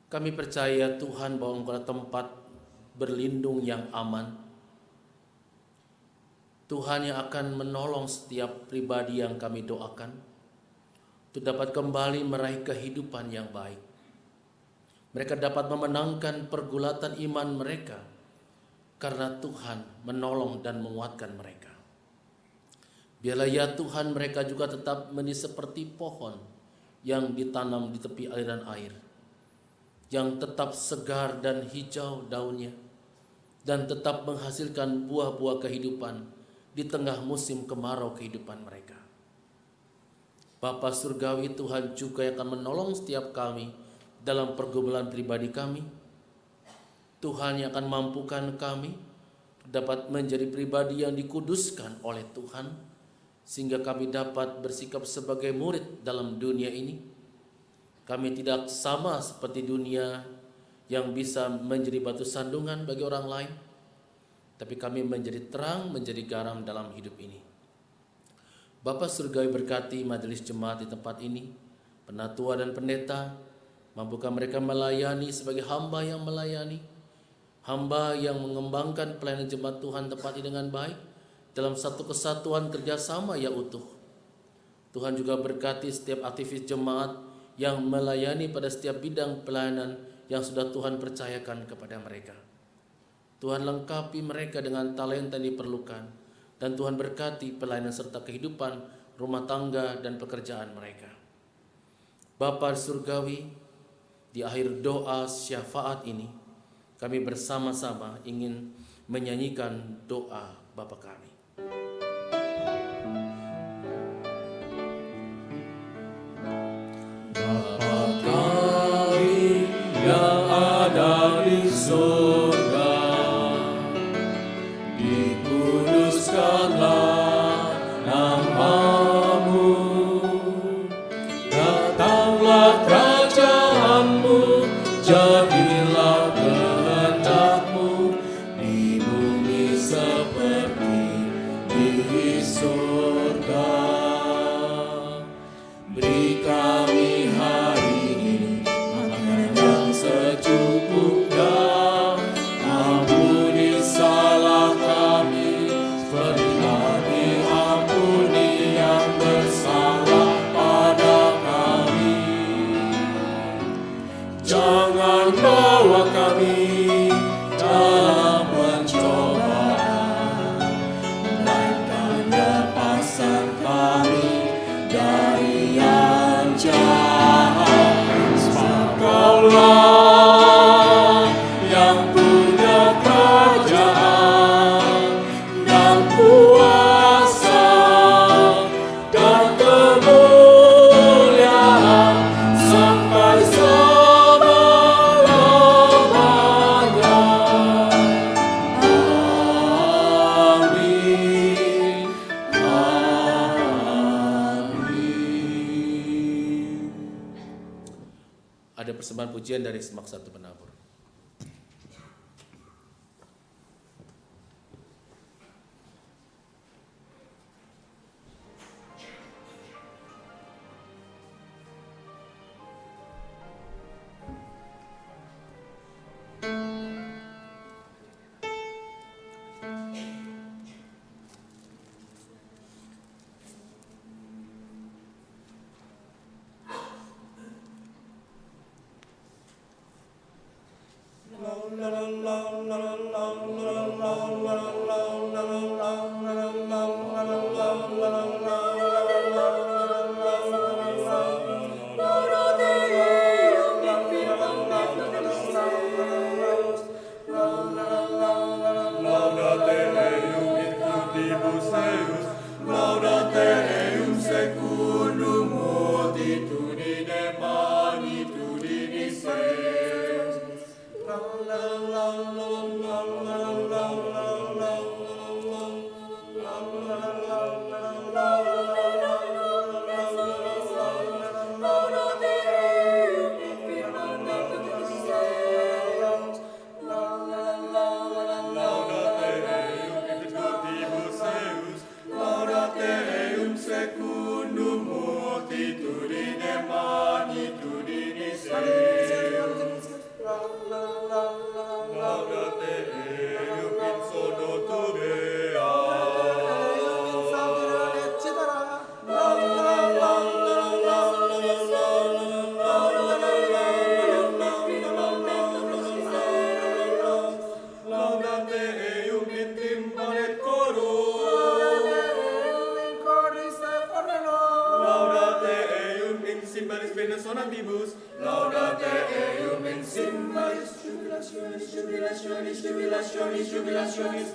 Kami percaya Tuhan bahwa Engkau adalah tempat berlindung yang aman. Tuhan yang akan menolong setiap pribadi yang kami doakan untuk dapat kembali meraih kehidupan yang baik. Mereka dapat memenangkan pergulatan iman mereka karena Tuhan menolong dan menguatkan mereka. Biarlah ya Tuhan, mereka juga tetap menjadi seperti pohon yang ditanam di tepi aliran air, yang tetap segar dan hijau daunnya, dan tetap menghasilkan buah-buah kehidupan di tengah musim kemarau kehidupan mereka. Bapa Surgawi, Tuhan juga yang akan menolong setiap kami dalam pergumulan pribadi kami. Tuhan yang akan mampukan kami dapat menjadi pribadi yang dikuduskan oleh Tuhan, sehingga kami dapat bersikap sebagai murid dalam dunia ini. Kami tidak sama seperti dunia yang bisa menjadi batu sandungan bagi orang lain, tapi kami menjadi terang, menjadi garam dalam hidup ini. Bapa Surgawi, berkati majelis jemaat di tempat ini, penatua dan pendeta, mampukan mereka melayani sebagai hamba yang melayani, hamba yang mengembangkan pelayanan jemaat Tuhan tempat ini dengan baik, dalam satu kesatuan kerjasama yang utuh. Tuhan juga berkati setiap aktivis jemaat yang melayani pada setiap bidang pelayanan yang sudah Tuhan percayakan kepada mereka. Tuhan lengkapi mereka dengan talenta yang diperlukan, dan Tuhan berkati pelayanan serta kehidupan rumah tangga dan pekerjaan mereka. Bapa Surgawi, di akhir doa syafaat ini, kami bersama-sama ingin menyanyikan doa Bapa kami. Bapa kami yang ada di surga, dikuduskanlah nama-Mu, datanglah kerajaan-Mu, jadilah kehendak-Mu di bumi seperti di surga. Beri kami hari ini makanan yang secukupnya, ampuni salah kami seperti kami ampuni yang bersalah pada kami. Jangan bawa kami dalam pencobaan, melainkan lepaskan kami dari yang jahat. Sebab Kaulah yang punya kerajaan dan kuasa dan kemuliaan sampai selama-lamanya. Amin. Amin. Ada persembahan pujian dari Semak Satu Penabur. simbalis bene sonantibus, laudate eum in simbalis, jubilationis, jubilationis, jubilationis, jubilationis,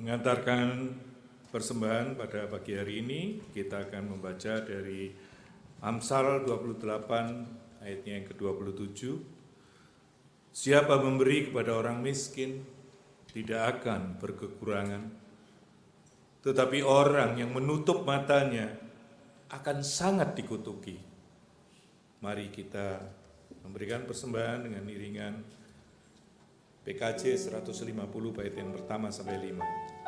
Mengantarkan persembahan pada pagi hari ini, kita akan membaca dari Amsal 28 ayatnya yang ke-27. Siapa memberi kepada orang miskin tidak akan berkekurangan, tetapi orang yang menutup matanya akan sangat dikutuki. Mari kita memberikan persembahan dengan iringan PKJ 150 bait yang pertama sampai 5.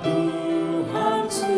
Tuhan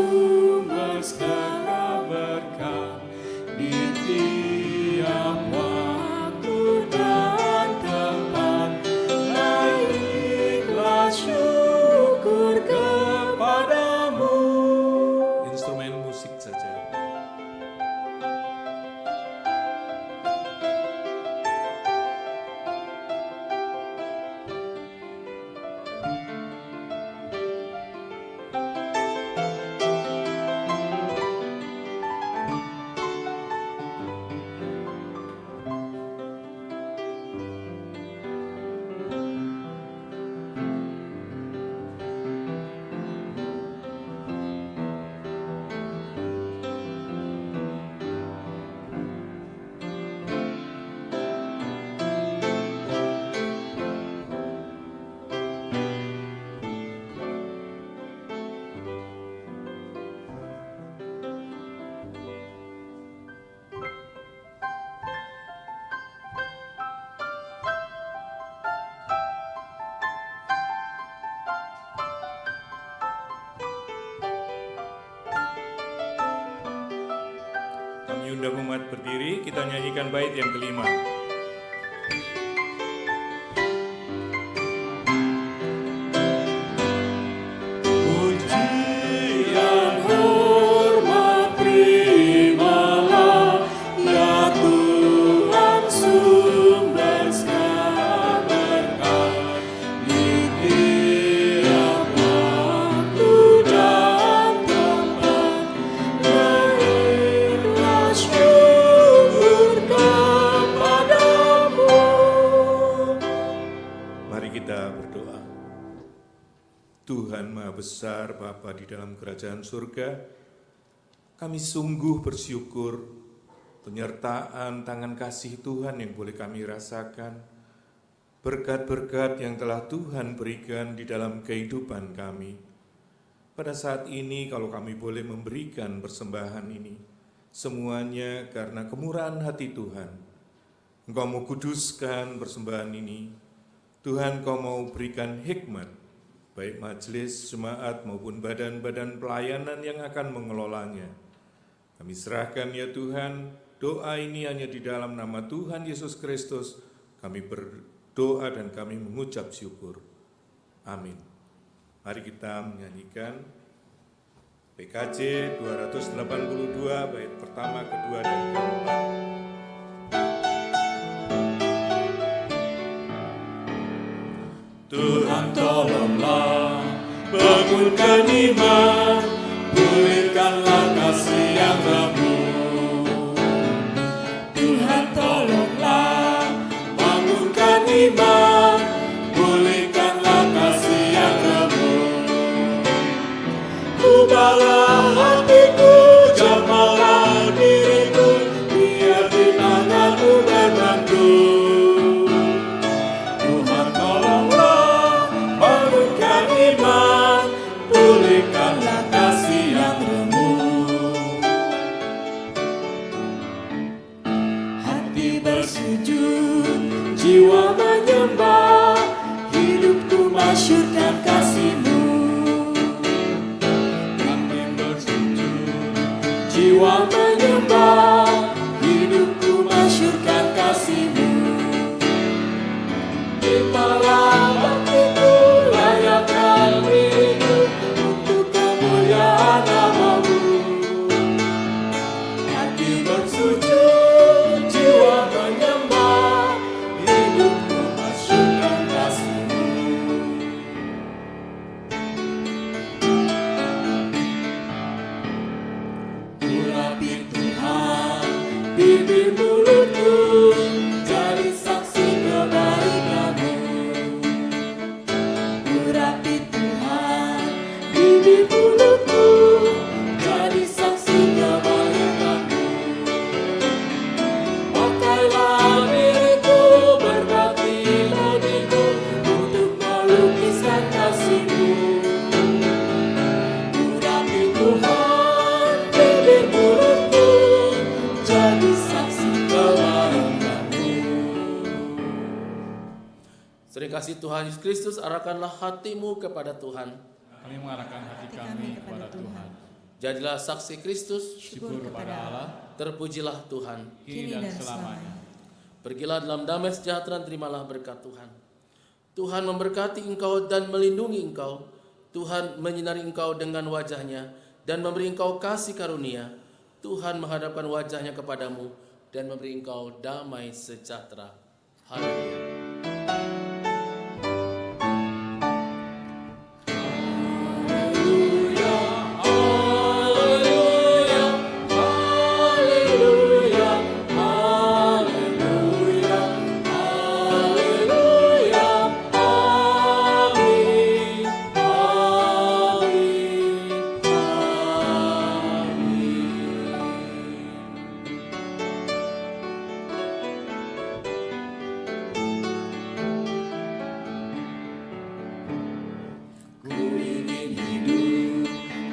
diundang umat berdiri, kita nyanyikan bait yang kelima. Tuhan Maha Besar, Bapa di dalam kerajaan surga, kami sungguh bersyukur penyertaan tangan kasih Tuhan yang boleh kami rasakan, berkat-berkat yang telah Tuhan berikan di dalam kehidupan kami. Pada saat ini kalau kami boleh memberikan persembahan ini, semuanya karena kemurahan hati Tuhan. Engkau mau kuduskan persembahan ini, Tuhan Kau mau berikan hikmat, baik majelis, jemaat maupun badan-badan pelayanan yang akan mengelolanya. Kami serahkan ya Tuhan, doa ini hanya di dalam nama Tuhan Yesus Kristus. Kami berdoa dan kami mengucap syukur. Amin. Mari kita menyanyikan PKJ 282 bait pertama, kedua, dan keempat. Tuhan tolonglah, bangunkan iman, pulihkanlah kasih yang remuk. Tuhan tolonglah, bangunkan iman, pulihkanlah kasih yang remuk. Ubahlah hatiku, jamahlah diriku, biar di tangan-Mu berbantu. Pulihkanlah kasih yang remuk. Hati bersujud, jiwa menyembah, hidupku masyurkan kasih-Mu. Hati bersujud, jiwa menyembah, hidupku masyurkan kasih-Mu. Timpalah hatiku, layakkan diriku untuk kemuliaan nama-Mu. Hati bersujud, jiwa menyembah, hidupku masyurkan kasih-Mu. Urapi Tuhan bibir mulutku, jadi saksi kebaikan-Mu. Urapi Tuhan bibir mulutku, jadi saksi kebaikan-Mu. Pakailah diriku, berbakti hatiku, untuk melukiskan kasih-Mu. Urapi Tuhan bibir mulutku, jadi saksi kebaikan-Mu. Sering kasih Tuhan Yesus Kristus, arahkanlah hatimu kepada Tuhan. Kami mengarahkan hati kami kepada Tuhan. Jadilah saksi Kristus, Syukur kepada Allah, terpujilah Tuhan. kini dan selamanya. Pergilah dalam damai sejahtera, terimalah berkat Tuhan. Tuhan memberkati engkau dan melindungi engkau. Tuhan menyinari engkau dengan wajah-Nya dan memberi engkau kasih karunia. Tuhan menghadapkan wajah-Nya kepadamu dan memberi engkau damai sejahtera. Haleluya.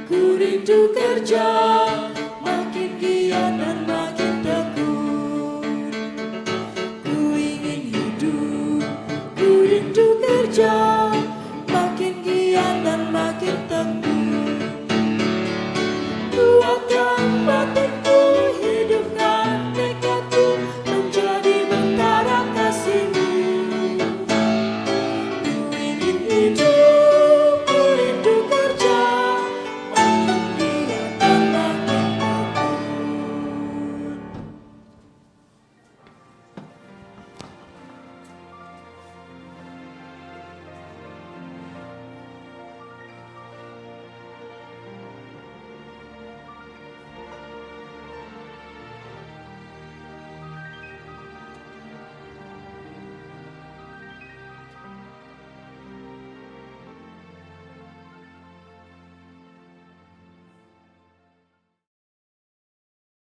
Ku rindu kerja, makin giat dan